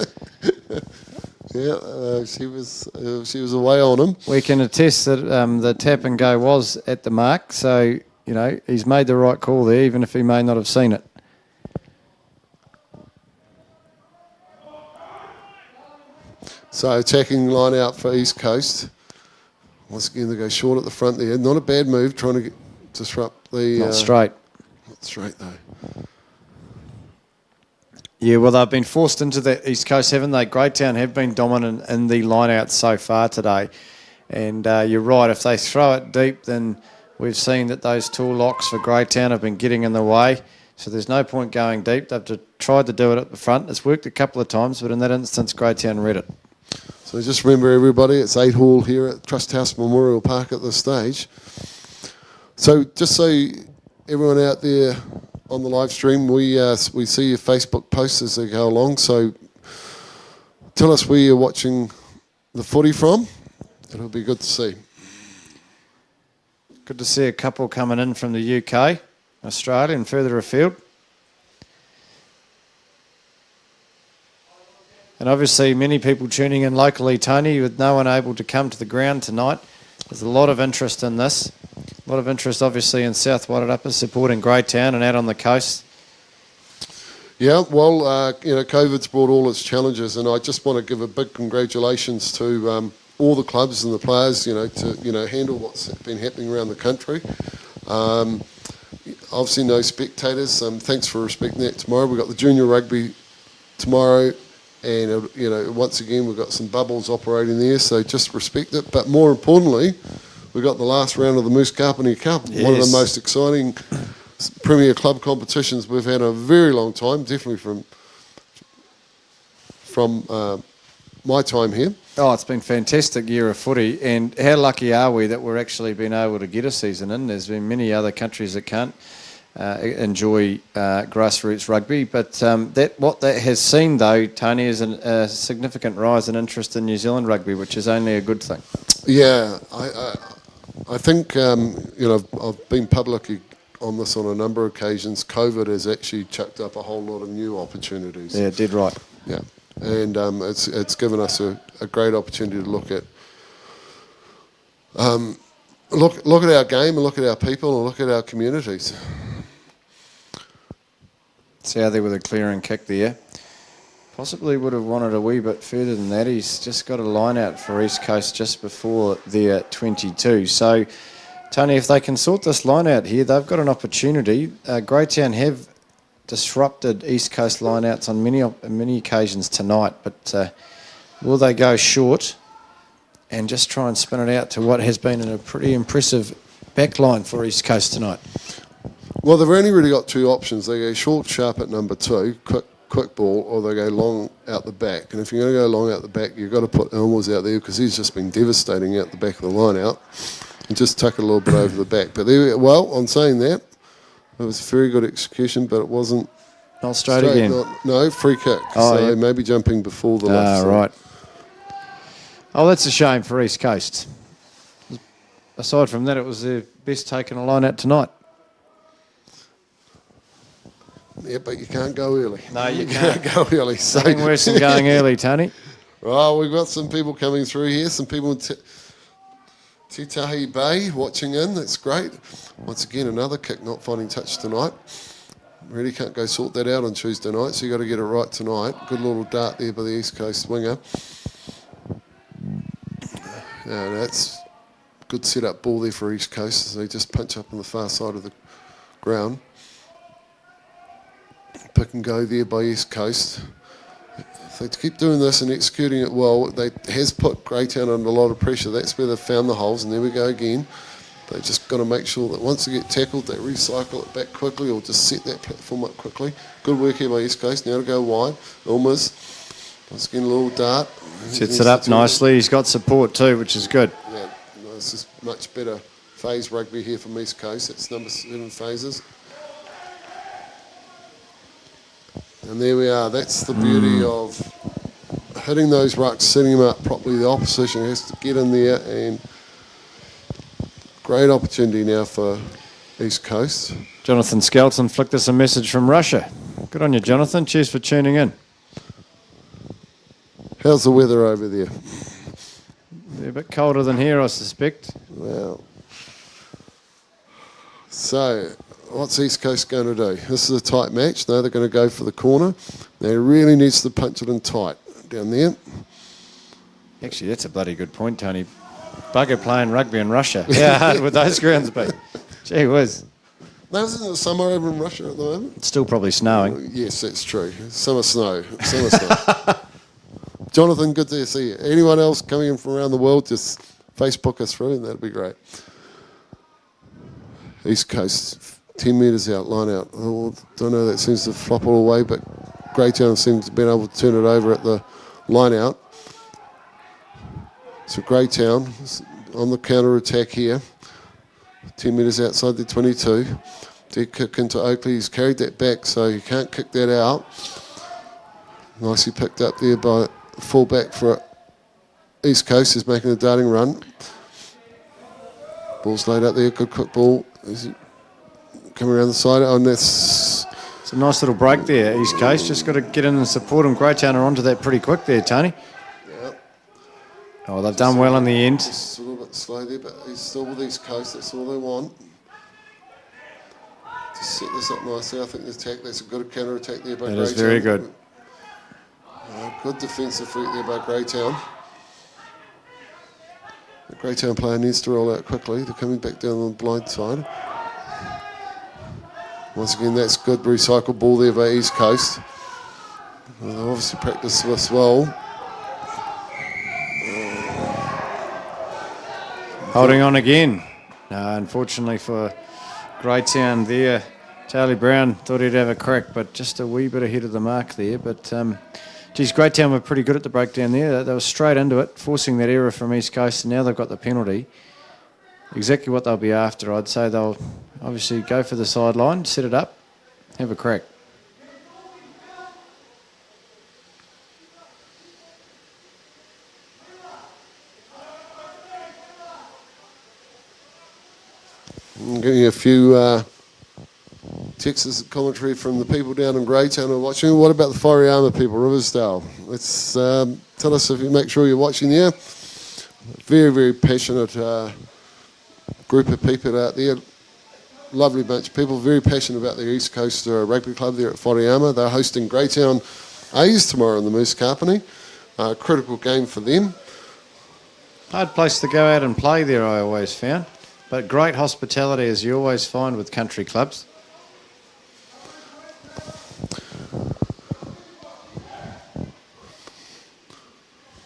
Yeah, she was away on him. We can attest that the tap and go was at the mark, so, you know, he's made the right call there, even if he may not have seen it. So attacking line out for East Coast. Once again, they go short at the front there. Not a bad move, trying to disrupt the... Not straight. Not straight, though. Yeah, well, they've been forced into the East Coast, haven't they? Greytown have been dominant in the line-out so far today. And you're right, if they throw it deep, then we've seen that those tall locks for Greytown have been getting in the way. So there's no point going deep. They've tried to do it at the front. It's worked a couple of times, but in that instance, Greytown read it. So just remember, everybody, it's 8 all here at Trust House Memorial Park at this stage. So just so everyone out there on the live stream, we see your Facebook posts as they go along. So tell us where you're watching the footy from. It'll be good to see. Good to see a couple coming in from the UK, Australia and further afield. And obviously many people tuning in locally, Tony, with no one able to come to the ground tonight. There's a lot of interest in this. A lot of interest obviously in South Wairarapa supporting Greytown and out on the coast. Yeah, well, COVID's brought all its challenges, and I just want to give a big congratulations to all the clubs and the players, to handle what's been happening around the country. Obviously, no spectators. Thanks for respecting that. Tomorrow we've got the junior rugby tomorrow, and once again we've got some bubbles operating there. So just respect it. But more importantly, we've got the last round of the Moose Carpenter Cup, yes. One of the most exciting Premier Club competitions we've had in a very long time, definitely from my time here. Oh, it's been a fantastic year of footy, and how lucky are we that we're actually been able to get a season in. There's been many other countries that can't enjoy grassroots rugby, but what that has seen, though, Tony, is a significant rise in interest in New Zealand rugby, which is only a good thing. Yeah, I think, I've been publicly on this on a number of occasions. COVID has actually chucked up a whole lot of new opportunities. Yeah, dead right. Yeah, and it's given us a great opportunity to look at look at our game and look at our people and look at our communities. See how there with a clearing kick there. Possibly would have wanted a wee bit further than that. He's just got a line out for East Coast just before their 22. So, Tony, if they can sort this line out here, they've got an opportunity. Greytown have disrupted East Coast lineouts on many occasions tonight, but will they go short and just try and spin it out to what has been a pretty impressive back line for East Coast tonight? Well, they've only really got two options. They go short, sharp at number 2, quick ball, or they go long out the back. And if you're going to go long out the back, you've got to put Elmers out there because he's just been devastating out the back of the line out, and just tuck it a little bit over the back. But on saying that, it was a very good execution, but it wasn't not straight again. No, free kick. Oh, so yeah. Maybe jumping before the left. Right. Oh, that's a shame for East Coast. Aside from that, it was their best taken a line out tonight. Yeah, but you can't go early. No, you can't. Go early. So Nothing worse than going early, Tony. Well, we've got some people coming through here. Some people in Titahi Bay watching in. That's great. Once again, another kick not finding touch tonight. Really can't go sort that out on Tuesday night, so you've got to get it right tonight. Good little dart there by the East Coast winger. Yeah, that's good set-up ball there for East Coast as they just punch up on the far side of the ground. Pick and go there by East Coast. If they keep doing this and executing it well, they has put Greytown under a lot of pressure. That's where they've found the holes, and there we go again. They've just got to make sure that once they get tackled, they recycle it back quickly or just set that platform up quickly. Good work here by East Coast. Now to go wide. Elmers. Once again, a little dart. Sets it up nicely. He's got support too, which is good. Yeah, this is much better phase rugby here from East Coast. It's number 7 phases. And there we are. That's the beauty of hitting those rucks, setting them up properly. The opposition has to get in there, and great opportunity now for East Coast. Jonathan Skelton flicked us a message from Russia. Good on you, Jonathan. Cheers for tuning in. How's the weather over there? They're a bit colder than here, I suspect. Wow. So, what's East Coast going to do? This is a tight match. No, they're going to go for the corner. They really needs to punch it in tight down there. Actually, that's a bloody good point, Tony. Bugger playing rugby in Russia. How hard would those grounds be? Gee whiz. No, isn't it summer over in Russia at the moment? It's still probably snowing. Yes, that's true. Summer snow. Summer snow. Jonathan, good to see you. Anyone else coming in from around the world, just Facebook us through and that'd be great. East Coast, 10 metres out, line out. Oh, don't know, that seems to flop all away, but Greytown seems to have been able to turn it over at the line out. So Greytown is on the counter attack here. 10 metres outside the 22. Dead kick into Oakley. He's carried that back, so you can't kick that out. Nicely picked up there by fullback for East Coast. Is making a darting run. Ball's laid up there. Good quick ball. Is he coming around the side? Oh, and that's... It's a nice little break there, East Coast. Just got to get in and support them. Greytown are onto that pretty quick there, Tony. Yeah. Oh, they've done well in the end. Just a little bit slow there, but he's still with East Coast. That's all they want. To set this up nicely. I think the attack, that's a good counter attack there by Greytown. That is very good. Good defensive feat there by Greytown. The Greytown player needs to roll out quickly. They're coming back down on the blind side. Once again, that's good recycled ball there by East Coast. Well, they obviously practiced this well. Holding on again. Unfortunately for Greytown there, Charlie Brown thought he'd have a crack, but just a wee bit ahead of the mark there. But, geez, Greytown were pretty good at the breakdown there. They were straight into it, forcing that error from East Coast, and now they've got the penalty. Exactly what they'll be after. I'd say they'll obviously go for the sideline, set it up, have a crack. I'm getting a few texts and commentary from the people down in Greytown who are watching. What about the Whareama people, Riversdale? Let's tell us if you make sure you're watching there. Very, very passionate group of people out there. Lovely bunch of people, very passionate about the East Coast Rugby Club there at Whareama. They're hosting Greytown A's tomorrow in the Moose Company. Critical game for them. Hard place to go out and play there, I always found. But great hospitality, as you always find with country clubs.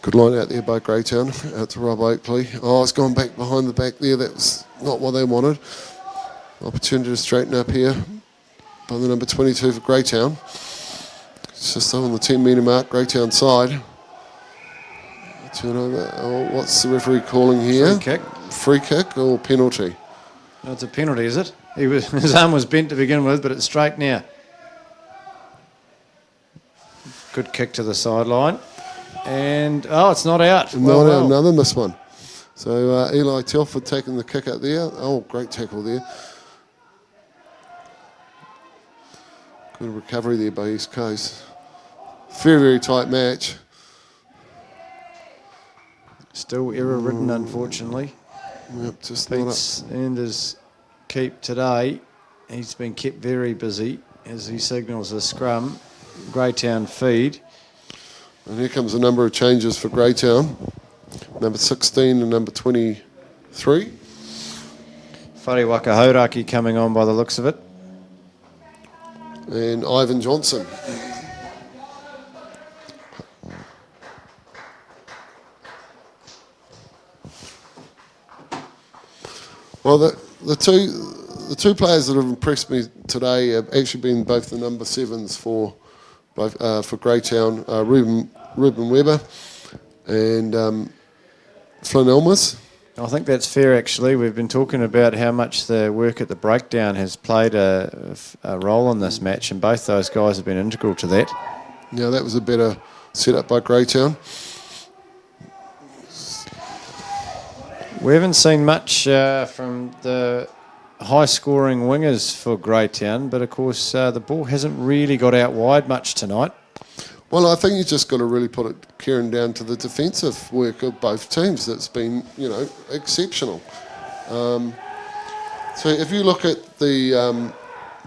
Good line out there by Greytown, out to Rob Oakley. Oh, it's gone back behind the back there. That's not what they wanted. Opportunity to straighten up here by the number 22 for Greytown. It's just on the 10-metre mark, Greytown side. Turnover. Oh, what's the referee calling here? Free kick. Free kick or penalty? No, it's a penalty, is it? His arm was bent to begin with, but it's straight now. Good kick to the sideline. And, oh, it's not out. Not out, another missed one. So Eli Telford taking the kick out there. Oh, great tackle there. Good recovery there by East Coast. Very, very tight match. Still error-ridden, unfortunately. Yep, just Pete's and his keep today. He's been kept very busy as he signals a scrum. Greytown feed. And here comes a number of changes for Greytown. Number 16 and number 23. Whariwaka Hauraki coming on by the looks of it. And Ivan Johnson. Well, the two players that have impressed me today have actually been both the number 7s for Greytown, Ruben Weber and Flynn Elmas. I think that's fair, actually. We've been talking about how much the work at the breakdown has played a role in this match, and both those guys have been integral to that. Yeah, that was a better setup by Greytown. We haven't seen much from the high-scoring wingers for Greytown, but of course the ball hasn't really got out wide much tonight. Well, I think you just got to really put it, Kieran, down to the defensive work of both teams. That's been, exceptional. So if you look at the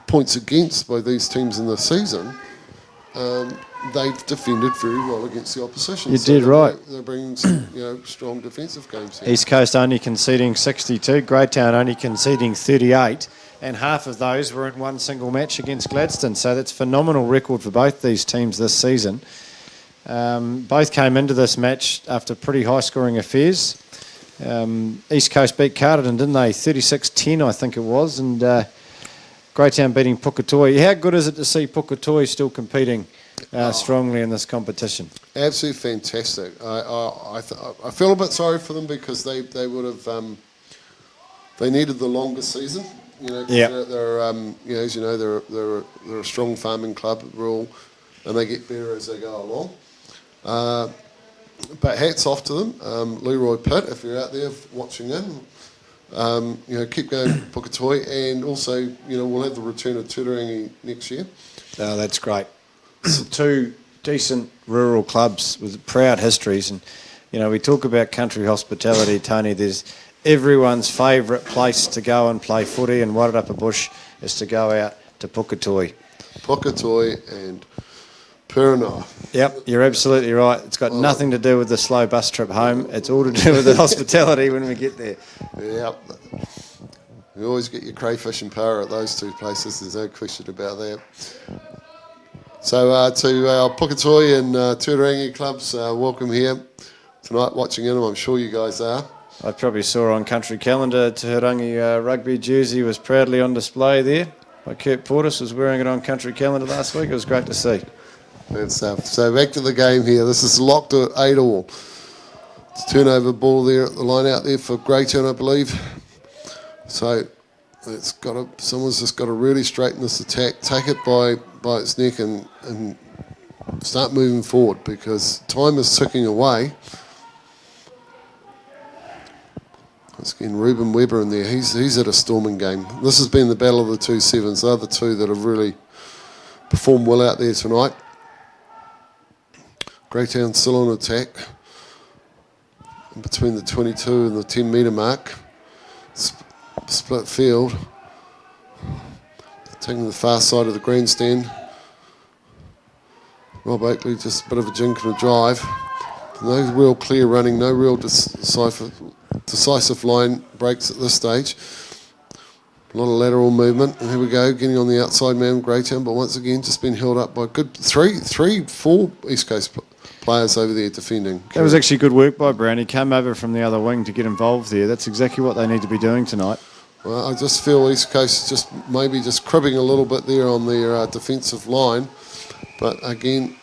points against by these teams in the season, they've defended very well against the opposition. You did right. They're bringing some, strong defensive games here. East Coast only conceding 62, Greytown only conceding 38, and half of those were in one single match against Gladstone. So that's a phenomenal record for both these teams this season. Both came into this match after pretty high-scoring affairs. East Coast beat Carterton, didn't they? 36-10, I think it was, and Greytown beating Puketoi. How good is it to see Puketoi still competing strongly in this competition. Absolutely fantastic. I feel a bit sorry for them because they would have they needed the longer season. You know, they're you know, as you know, they're a strong farming club, rural, and they get better as they go along. But hats off to them, Leroy Pitt, if you're out there watching in. You know, keep going, Puketoi, and also, you know, we'll have the return of Turangi next year. Oh, that's great. Two decent rural clubs with proud histories, and you know, we talk about country hospitality, Tony. There's everyone's favourite place to go and play footy in Wairarapa Bush is to go out to Puketoi. Puketoi and Purina. Yep, you're absolutely right. It's got nothing to do with the slow bus trip home. It's all to do with the hospitality when we get there. Yep. You always get your crayfish and power at those two places. There's no question about that. So to our Puketoi and Turangi clubs, welcome here tonight watching in. I'm sure you guys are. I probably saw on Country Calendar Turangi rugby jersey was proudly on display there. Kurt Portis was wearing it on Country Calendar last week. It was great to see. Good stuff. So back to the game here. This is locked at 8-all. It's a turnover ball there at the line out there for Greytown, I believe. So it's someone's just got to really straighten this attack, take it by its neck and start moving forward because time is ticking away. Once again, Ruben Weber in there. He's at a storming game. This has been the battle of the two sevens. They're the two that have really performed well out there tonight. Greytown still on attack. In between the 22 and the 10 metre mark. Split field. Taking the far side of the grandstand. Rob Oakley just a bit of a jink and a drive. No real clear running, no real decisive line breaks at this stage. A lot of lateral movement. And here we go, getting on the outside man, Greytown, but once again just been held up by good four East Coast players over there defending. That was actually good work by Brown. He came over from the other wing to get involved there. That's exactly what they need to be doing tonight. Well, I just feel East Coast just maybe just cribbing a little bit there on their defensive line. But again,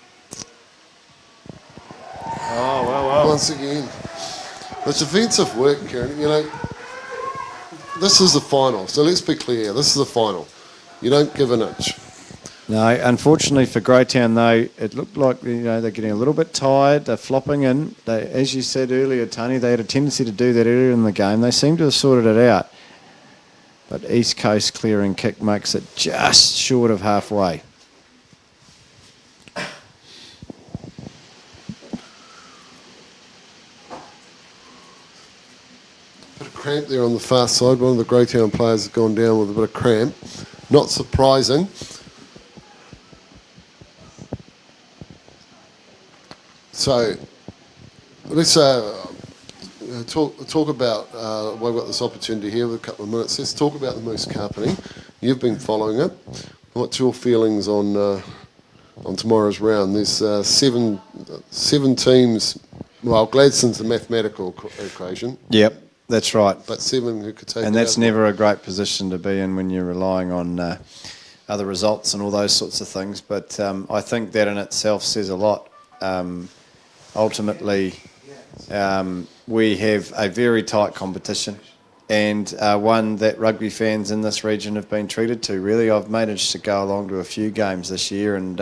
once again, the defensive work, Kieran, you know, this is the final. So let's be clear, this is the final. You don't give an inch. No, unfortunately for Greytown, though, it looked like they're getting a little bit tired. They're flopping in. As you said earlier, Tony, they had a tendency to do that earlier in the game. They seem to have sorted it out. But East Coast clearing kick makes it just short of halfway. Bit of cramp there on the far side. One of the Greytown players has gone down with a bit of cramp. Not surprising. So let's talk about, we've got this opportunity here with a couple of minutes. Let's talk about the Moose Carpeting. You've been following it. What's your feelings on tomorrow's round? There's seven teams. Well, Gladstone's the mathematical equation. Yep, that's right. But 7 who could take. And that's never a great position to be in when you're relying on other results and all those sorts of things. But I think that in itself says a lot. Ultimately, we have a very tight competition and one that rugby fans in this region have been treated to. Really, I've managed to go along to a few games this year, and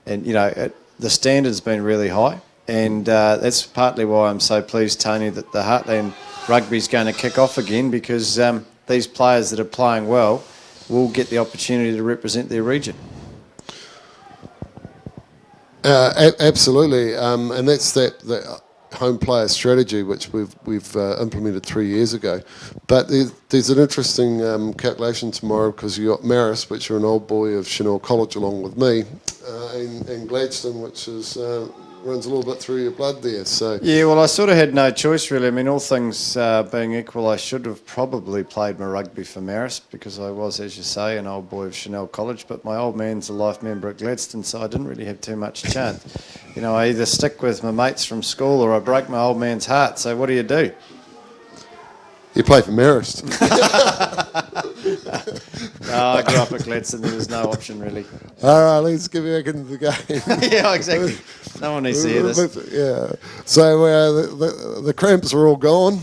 you know, the standard's been really high, and that's partly why I'm so pleased, Tony, that the Heartland Rugby's going to kick off again, because these players that are playing well will get the opportunity to represent their region. Absolutely, and that's that home player strategy which we've implemented 3 years ago. But there's an interesting calculation tomorrow, because you got Marist, which are an old boy of Chanel College along with me, and Gladstone, which is runs a little bit through your blood there. So yeah, well, I sort of had no choice really. I mean, all things being equal, I should have probably played my rugby for Marist, because I was, as you say, an old boy of Chanel College, but my old man's a life member at Gladstone, so I didn't really have too much chance. You know, I either stick with my mates from school or I break my old man's heart. So what do? You play for Marist. No, I grew up at Gladstone. There was no option, really. All right, let's get back into the game. Yeah, exactly. No one needs to hear this. Yeah. So the cramps are all gone.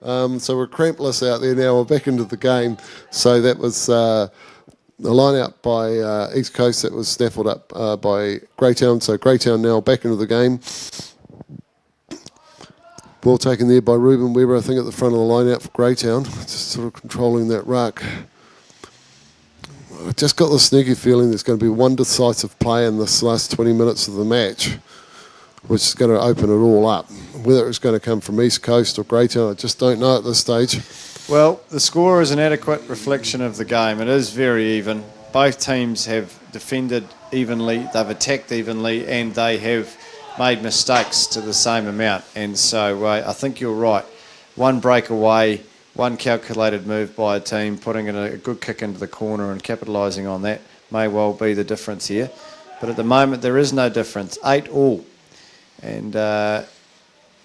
So we're crampless out there now. We're back into the game. So that was the line out by East Coast that was snaffled up by Greytown. So Greytown now back into the game. Ball taken there by Ruben Weber, I think, at the front of the line out for Greytown. Just sort of controlling that ruck. I just got the sneaky feeling there's going to be one decisive play in this last 20 minutes of the match, which is going to open it all up. Whether it's going to come from East Coast or Greytown, I just don't know at this stage. Well, the score is an adequate reflection of the game. It is very even. Both teams have defended evenly, they've attacked evenly, and they have made mistakes to the same amount. And so I think you're right. One breakaway, one calculated move by a team, putting in a good kick into the corner and capitalising on that may well be the difference here. But at the moment, there is no difference. 8-all. And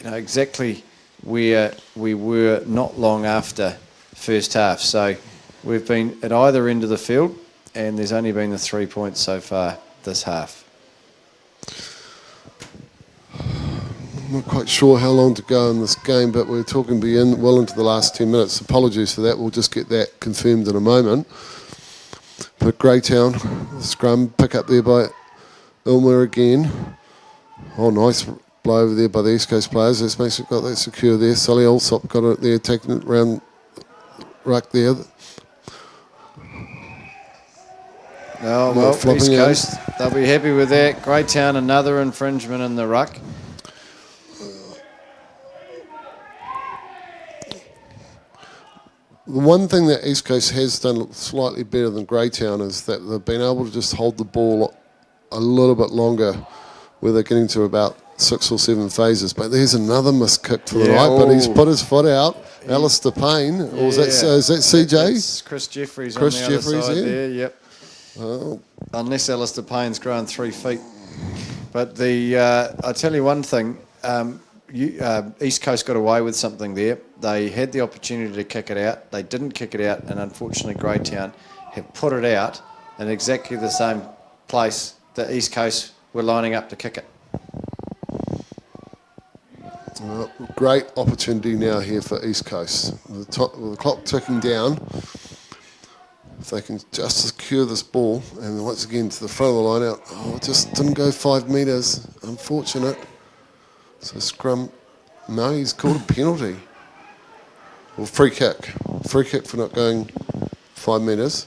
exactly where we were not long after first half. So we've been at either end of the field, and there's only been the 3 points so far this half. I'm not quite sure how long to go in this game, but we're talking well into the last 10 minutes. Apologies for that. We'll just get that confirmed in a moment. But Greytown, scrum, pick up there by Ilmer again. Oh, nice blow over there by the East Coast players. That's basically got that secure there. Sully Alsop got it there, taking it round ruck there. Oh, well, East Coast, they'll be happy with that. Greytown, another infringement in the ruck. The one thing that East Coast has done slightly better than Greytown is that they've been able to just hold the ball a little bit longer, where they're getting to about 6 or 7 phases. But there's another missed kick for the night, but he's put his foot out. Alistair Payne, or is that CJ? It's Chris Jeffries on the other side there, yep. Oh. Unless Alistair Payne's grown 3 feet. But I tell you one thing, East Coast got away with something there. They had the opportunity to kick it out. They didn't kick it out, and unfortunately Greytown have put it out in exactly the same place that East Coast were lining up to kick it. Great opportunity now here for East Coast. With the clock ticking down, if they can just secure this ball, and once again to the front of the line out. Oh, it just didn't go 5 metres. Unfortunate. So scrum, no, he's called a penalty. Well, free kick. Free kick for not going 5 metres.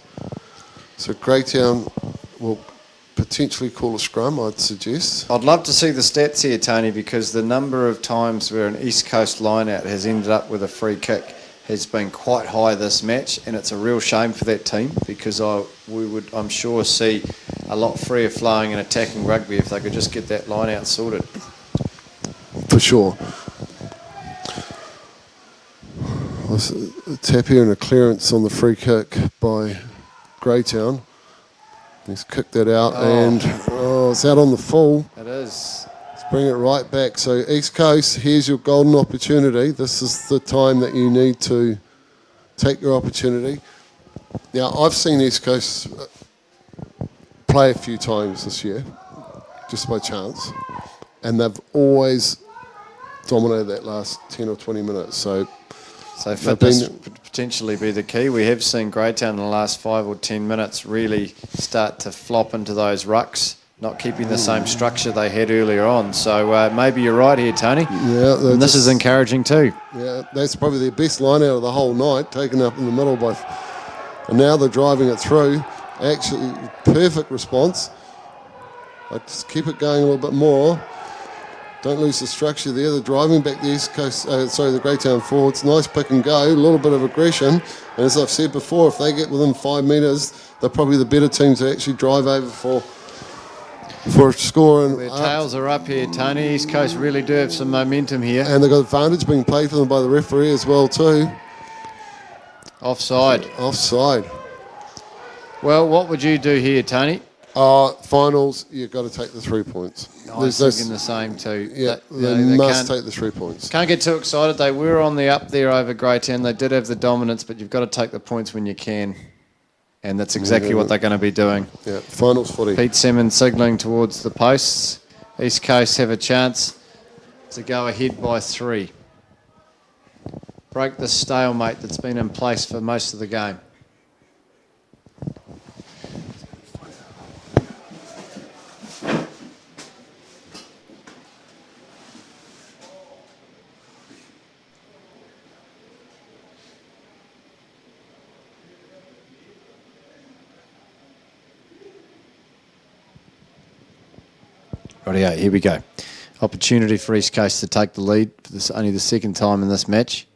So Greytown will potentially call a scrum, I'd suggest. I'd love to see the stats here, Tony, because the number of times where an East Coast line-out has ended up with a free kick has been quite high this match, and it's a real shame for that team, because we would, I'm sure, see a lot freer flowing and attacking rugby if they could just get that line-out sorted. For sure. A tap here and a clearance on the free kick by Greytown. He's kicked that out, and it's out on the full. It is. Let's bring it right back. So East Coast, here's your golden opportunity. This is the time that you need to take your opportunity. Now, I've seen East Coast play a few times this year, just by chance, and they've always dominated that last 10 or 20 minutes. So fitness could potentially be the key. We have seen Greytown in the last 5 or 10 minutes really start to flop into those rucks, not keeping the same structure they had earlier on. So maybe you're right here, Tony. Yeah, and this is encouraging too. Yeah, that's probably their best line out of the whole night, taken up in the middle by... And now they're driving it through. Actually, perfect response. Just keep it going a little bit more. Don't lose the structure there. They're driving back the East Coast, the Greytown forwards. Nice pick and go, a little bit of aggression. And as I've said before, if they get within 5 metres, they're probably the better team to actually drive over for a score. And their tails are up here, Tony. East Coast really do have some momentum here. And they've got advantage being played for them by the referee as well too. Offside. Offside. Well, what would you do here, Tony? Finals, you've got to take the 3 points. I was thinking the same too. Yeah, They they must take the 3 points. Can't get too excited. They were on the up there over Greytown. They did have the dominance, but you've got to take the points when you can. And that's exactly what they're going to be doing. Yeah, finals footy. Pete Simmons signalling towards the posts. East Coast have a chance to go ahead by 3. Break the stalemate that's been in place for most of the game. Rightio, here we go. Opportunity for East Coast to take the lead for this only the second time in this match.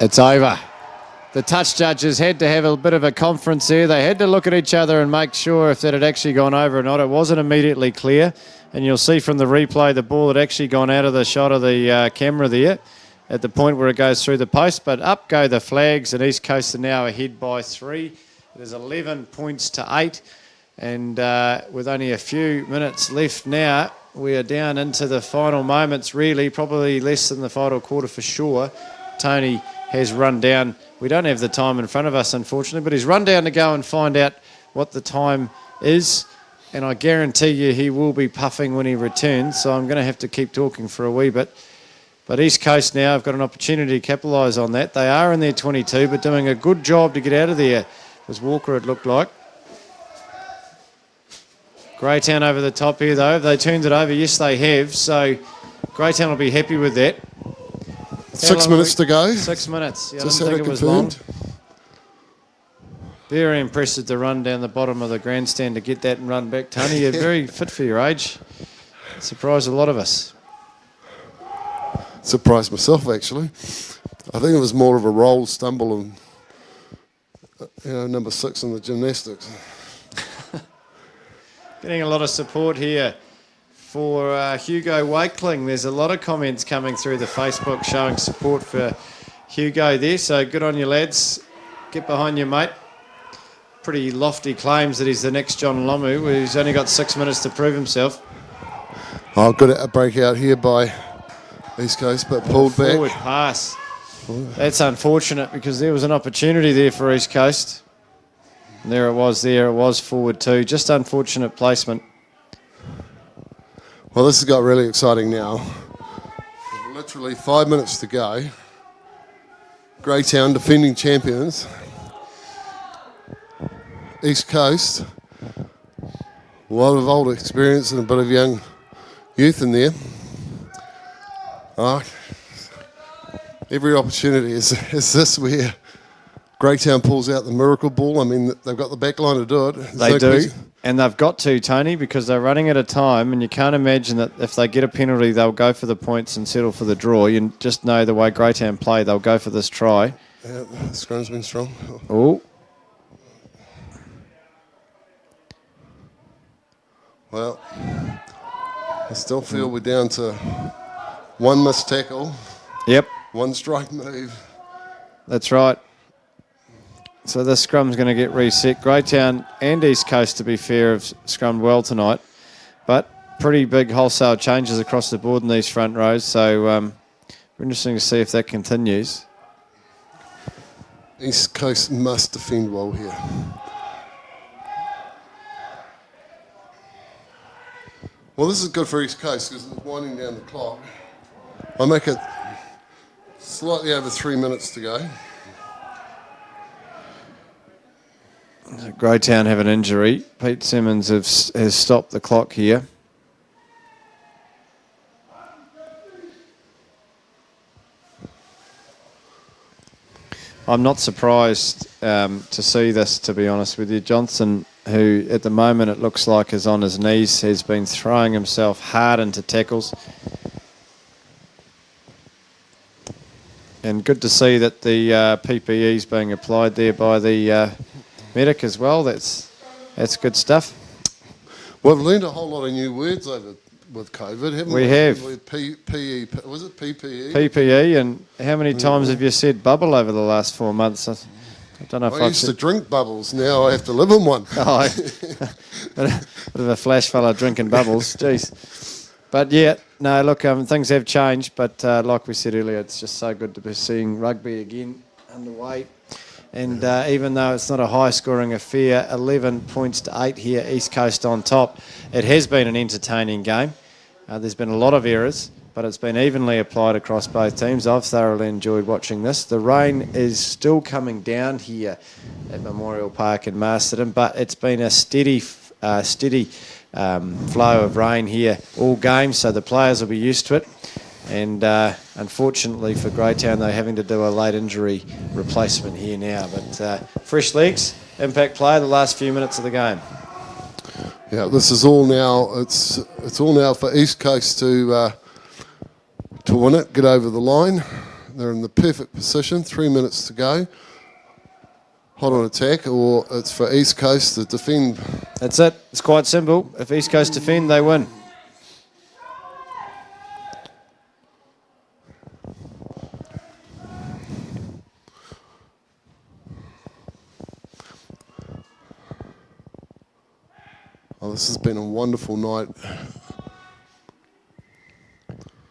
It's over. The touch judges had to have a bit of a conference there. They had to look at each other and make sure if that had actually gone over or not. It wasn't immediately clear. And you'll see from the replay the ball had actually gone out of the shot of the camera there at the point where it goes through the post. But up go the flags, and East Coast are now ahead by 3. It is 11 points to 8. And with only a few minutes left now, we are down into the final moments, really, probably less than the final quarter for sure. Tony has run down. We don't have the time in front of us, unfortunately, but he's run down to go and find out what the time is. And I guarantee you he will be puffing when he returns, so I'm going to have to keep talking for a wee bit. But East Coast now have got an opportunity to capitalise on that. They are in their 22, but doing a good job to get out of there. Was Walker, it looked like. Greytown over the top here, though. Have they turned it over? Yes, they have. So Greytown will be happy with that. 6 minutes to go. 6 minutes. Yeah, I Just didn't had think it it was long. confirmed. Very impressive to run down the bottom of the grandstand to get that and run back. Tony, you're very fit for your age. Surprised a lot of us. Surprised myself, actually. I think it was more of a roll, stumble, and number 6 in the gymnastics. Getting a lot of support here for Hugo Wakeling. There's a lot of comments coming through the Facebook showing support for Hugo there. So good on you, lads. Get behind your mate. Pretty lofty claims that he's the next John Lomu, who's only got 6 minutes to prove himself. Oh, good at a breakout here by East Coast, but pulled back. Forward pass. That's unfortunate because there was an opportunity there for East Coast. And there it was forward too. Just unfortunate placement. Well, this has got really exciting now. With literally 5 minutes to go. Greytown, defending champions. East Coast. A lot of old experience and a bit of young youth in there. Every opportunity is this where Greytown pulls out the miracle ball. I mean, they've got the back line to do it. They do, and they've got to, Tony, because they're running at a time, and you can't imagine that if they get a penalty, they'll go for the points and settle for the draw. You just know the way Greytown play, they'll go for this try. Yeah, the scrum's been strong. Oh. Well, I still feel we're down to one missed tackle. Yep. One strike move. That's right. So this scrum's going to get reset. Greytown and East Coast, to be fair, have scrummed well tonight. But pretty big wholesale changes across the board in these front rows. So interesting to see if that continues. East Coast must defend well here. Well, this is good for East Coast because it's winding down the clock. I'll make it slightly over 3 minutes to go. Greytown have an injury. Pete Simmons has stopped the clock here. I'm not surprised to see this, to be honest with you. Johnson, who at the moment it looks like is on his knees, has been throwing himself hard into tackles. And good to see that the PPE is being applied there by the medic as well. That's good stuff. Well, I've learned a whole lot of new words over with COVID, haven't we? We have. With PE, was it PPE? PPE, and how many times have you said bubble over the last 4 months? I don't know if I I've used to said... drink bubbles. Now I have to live in one. Oh, bit of a flash fella drinking bubbles. Jeez. But yeah, no, look, things have changed. But like we said earlier, it's just so good to be seeing rugby again underway. And even though it's not a high-scoring affair, 11 points to 8 here, East Coast on top. It has been an entertaining game. There's been a lot of errors, but it's been evenly applied across both teams. I've thoroughly enjoyed watching this. The rain is still coming down here at Memorial Park in Masterton, but it's been a steady flow of rain here all game, so the players will be used to it. And unfortunately for Greytown, they're having to do a late injury replacement here now. But fresh legs, impact play the last few minutes of the game. Yeah, this is all now. It's all now for East Coast to win it, get over the line. They're in the perfect position. 3 minutes to go. Hot on attack, or it's for East Coast to defend. That's it. It's quite simple. If East Coast defend, they win. Oh, this has been a wonderful night.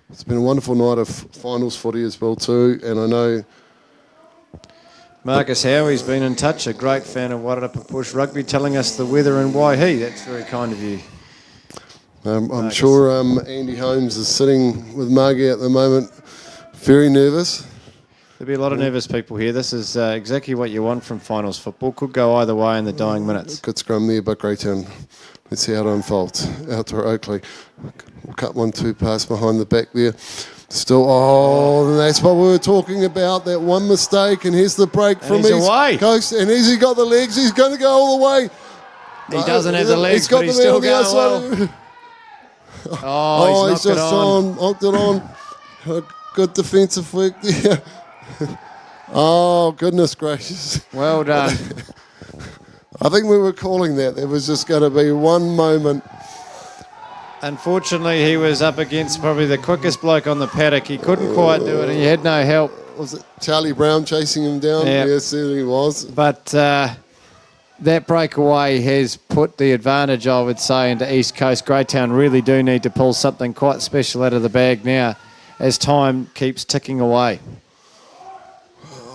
It's been a wonderful night of finals footy as well too, and I know Marcus Howie's been in touch, a great fan of Wairarapa Bush Rugby, telling us the weather in Waihi. That's very kind of you. I'm sure Andy Holmes is sitting with Margie at the moment, very nervous. There'll be a lot of nervous people here. This is exactly what you want from finals football. Could go either way in the dying minutes. Good scrum there by Greytown. Let's see how it unfolds. Out to Oakley. We'll cut 1-2 pass behind the back there. Still, and that's what we were talking about, that one mistake, and here's the break from East Coast, and has he got the legs? He's going to go all the way. He doesn't have the legs, but he's still going well. He's just knocked it on. Good defensive work there. Oh, goodness gracious. Well done. I think we were calling that. There was just going to be one moment. Unfortunately, he was up against probably the quickest bloke on the paddock. He couldn't quite do it, and he had no help. Was it Charlie Brown chasing him down? Yep. Yes, there he was. But that breakaway has put the advantage, I would say, into East Coast. Greytown really do need to pull something quite special out of the bag now as time keeps ticking away.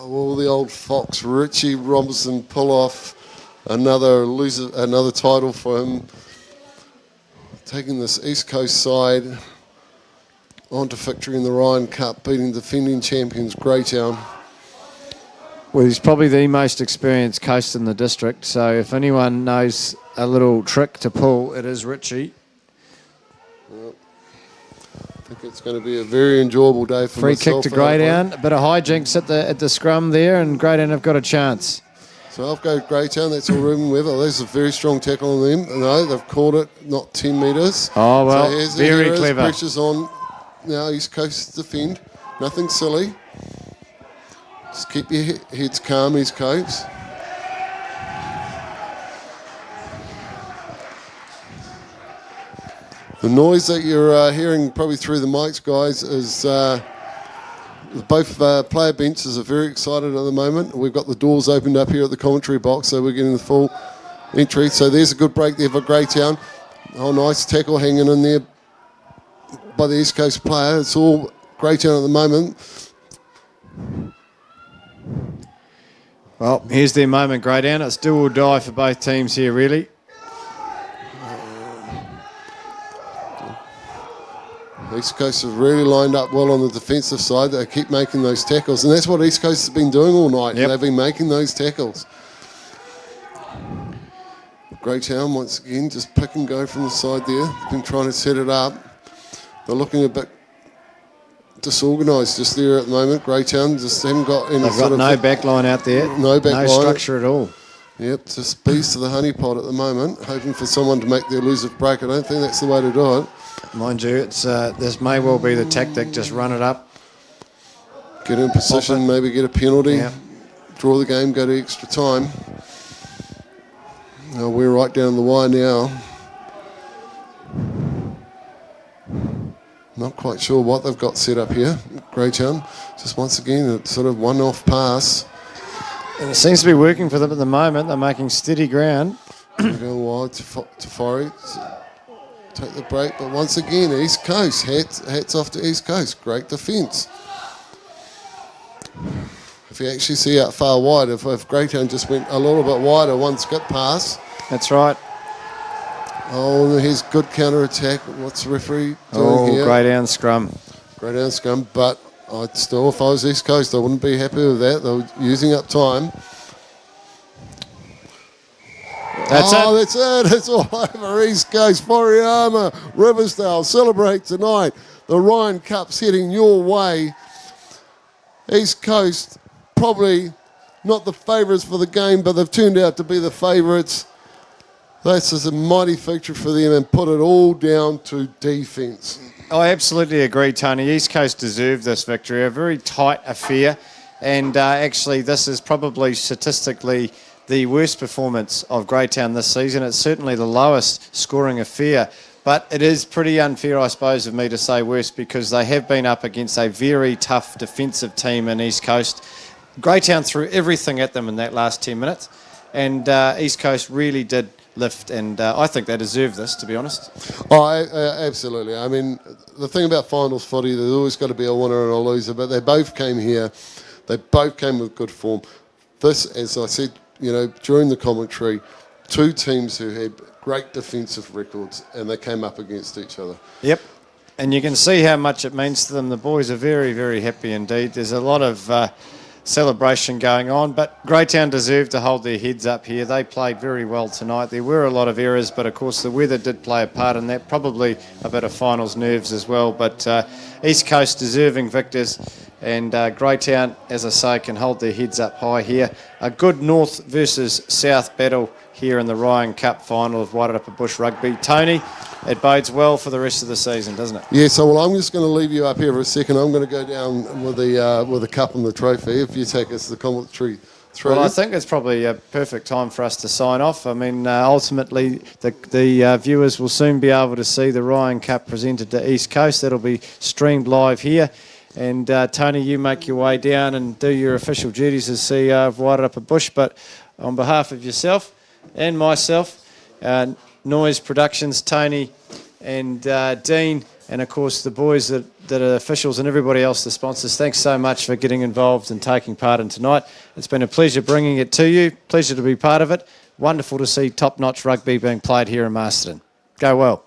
Will the old Fox Richie Robinson pull off another title for him? Taking this East Coast side on to victory in the Ryan Cup, beating defending champions Greytown. Well, he's probably the most experienced coast in the district, so if anyone knows a little trick to pull, it is Richie. Yep. I think it's going to be a very enjoyable day for Free myself. kick to Greytown, a bit of hijinks at the scrum there, and Greytown have got a chance. So I'll go Greytown. That's all Ruben Weaver. There's a very strong tackle on them. No, they've caught it, not 10 metres. Oh, well, so very clever. Pressure's on now. East Coast defend. Nothing silly. Just keep your heads calm, East Coast. The noise that you're hearing probably through the mics, guys, is both player benches are very excited at the moment. We've got the doors opened up here at the commentary box, so we're getting the full entry. So there's a good break there for Greytown. Oh, nice tackle hanging in there by the East Coast player. It's all Greytown at the moment. Well, here's their moment, Greytown. It's do or die for both teams here, really. East Coast have really lined up well on the defensive side. They keep making those tackles, and that's what East Coast has been doing all night. Yep. They've been making those tackles. Greytown, once again, just pick and go from the side there. They've been trying to set it up. They're looking a bit disorganised just there at the moment. Greytown just haven't got any They've got no back line out there. No back line. No structure at all. Yep, just bees to the honeypot at the moment, hoping for someone to make the elusive break. I don't think that's the way to do it. Mind you, it's this may well be the tactic. Just run it up. Get in position, maybe get a penalty. Yeah. Draw the game, go to extra time. Now we're right down the wire now. Not quite sure what they've got set up here. Greytown, just once again, a sort of one-off pass. And it seems to be working for them at the moment. They're making steady ground. Go wide to Forey. Take the break, but once again, East Coast. Hats off to East Coast. Great defence. If you actually see out far wide, if Greytown just went a little bit wider, one skip pass. That's right. Oh, here's good counter-attack. What's the referee doing here? Greytown scrum. Greytown scrum, but I'd still, if I was East Coast, I wouldn't be happy with that. They were using up time. That's it. It's all over East Coast. Foreyama, Riversdale, celebrate tonight. The Ryan Cup's heading your way. East Coast, probably not the favourites for the game, but they've turned out to be the favourites. This is a mighty victory for them and put it all down to defence. I absolutely agree, Tony. East Coast deserved this victory, a very tight affair. And actually, this is probably statistically the worst performance of Greytown this season. It's certainly the lowest scoring affair. But it is pretty unfair, I suppose, of me to say worse because they have been up against a very tough defensive team in East Coast. Greytown threw everything at them in that last 10 minutes. And East Coast really did lift, and I think they deserve this, to be honest. Absolutely. I mean, the thing about finals footy, there's always got to be a winner and a loser, but they both came here. They both came with good form. This, as I said, during the commentary, two teams who had great defensive records, and they came up against each other. Yep. And you can see how much it means to them. The boys are very, very happy indeed. There's a lot of celebration going on, but Greytown deserved to hold their heads up here. They played very well tonight. There were a lot of errors, but of course the weather did play a part in that, probably a bit of finals nerves as well, but East Coast deserving victors, and Greytown, as I say, can hold their heads up high here. A good North versus South battle here in the Ryan Cup final of Wairarapa Bush Rugby. Tony, it bodes well for the rest of the season, doesn't it? Yeah, so I'm just going to leave you up here for a second. I'm going to go down with the cup and the trophy if you take us to the commentary through. Well, I think it's probably a perfect time for us to sign off. I mean, ultimately, the viewers will soon be able to see the Ryan Cup presented to East Coast. That'll be streamed live here. And Tony, you make your way down and do your official duties as CEO of Wairarapa Bush. But on behalf of yourself and myself, Noise Productions, Tony and Dean, and of course the boys that are officials and everybody else, the sponsors, thanks so much for getting involved and taking part in tonight. It's been a pleasure bringing it to you, pleasure to be part of it. Wonderful to see top-notch rugby being played here in Masterton. Go well.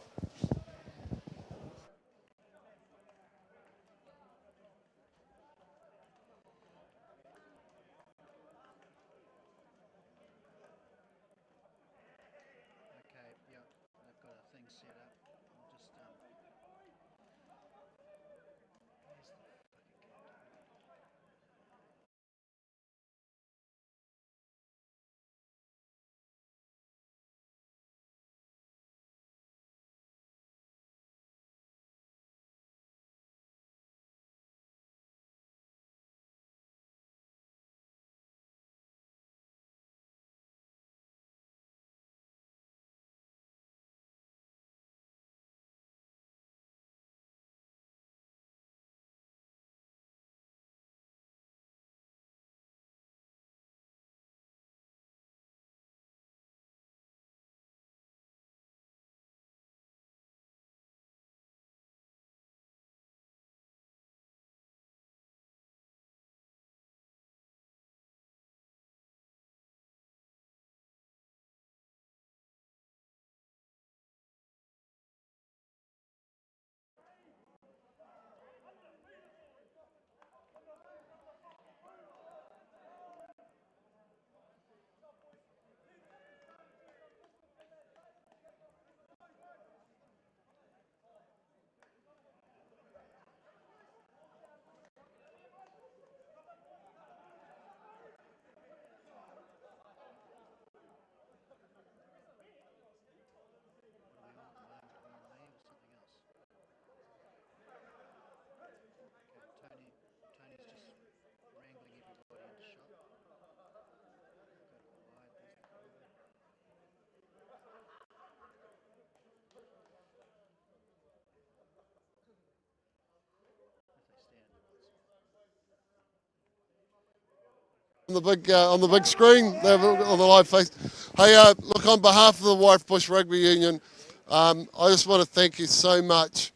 on the big screen, they're on the live face. Hey, look, on behalf of the Warwick Bush Rugby Union, I just want to thank you so much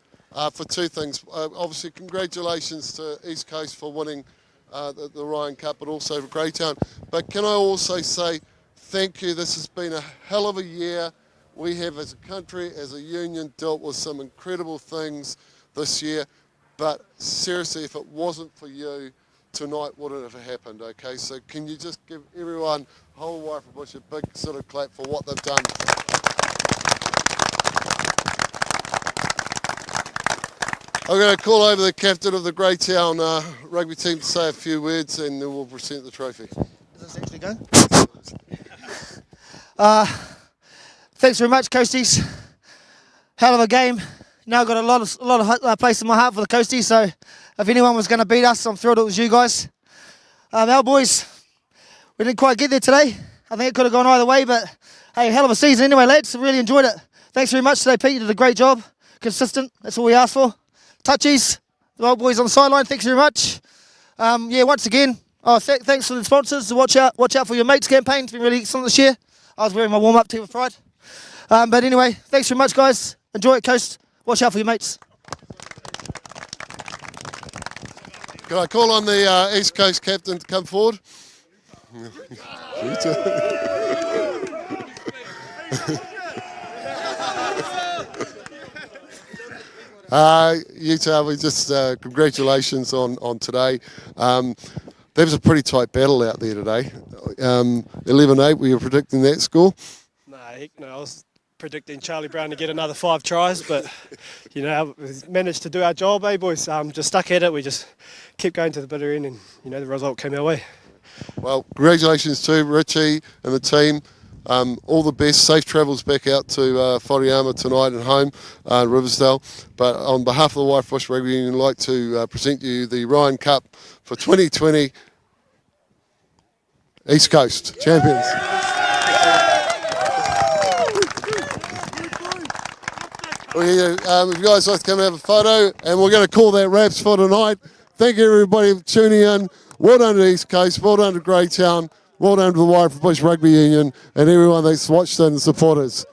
for two things. Obviously, congratulations to East Coast for winning the Ryan Cup, but also for Greytown. But can I also say thank you? This has been a hell of a year. We have, as a country, as a union, dealt with some incredible things this year. But seriously, if it wasn't for you, tonight wouldn't have happened, okay? So can you just give everyone, whole Warwick Bush, a big sort of clap for what they've done? I'm going to call over the captain of the Greytown rugby team to say a few words, and then we'll present the trophy. Does this actually go? Thanks very much, Coasties. Hell of a game. Now I've got a lot of place in my heart for the Coasties, so if anyone was going to beat us, I'm thrilled it was you guys. Our boys, we didn't quite get there today. I think it could have gone either way, but hey, hell of a season anyway, lads. I really enjoyed it. Thanks very much today, Pete. You did a great job. Consistent. That's all we asked for. Touchies, the old boys on the sideline. Thanks very much. Once again, thanks for the sponsors. Watch out for your mates campaign. It's been really excellent this year. I was wearing my warm-up tee with pride. But anyway, thanks very much, guys. Enjoy it, Coast. Watch out for your mates. Can I call on the East Coast captain to come forward? Utah, we just congratulations on today. There was a pretty tight battle out there today. 11-8, were you predicting that score? No, heck no. I was predicting Charlie Brown to get another 5 tries, but we managed to do our job, boys? Just stuck at it. We just kept going to the bitter end, and the result came our way. Well, congratulations to Richie and the team. All the best. Safe travels back out to Whariama tonight and home, Riversdale. But on behalf of the Warwick Bush Rugby Union, I'd like to present you the Ryan Cup for 2020 East Coast champions. If you guys like to come and have a photo, and we're going to call that wraps for tonight. Thank you everybody for tuning in. Well done to East Coast, well done to Greytown, well done to the Warwick Bush Rugby Union, and everyone that's watched and supported us.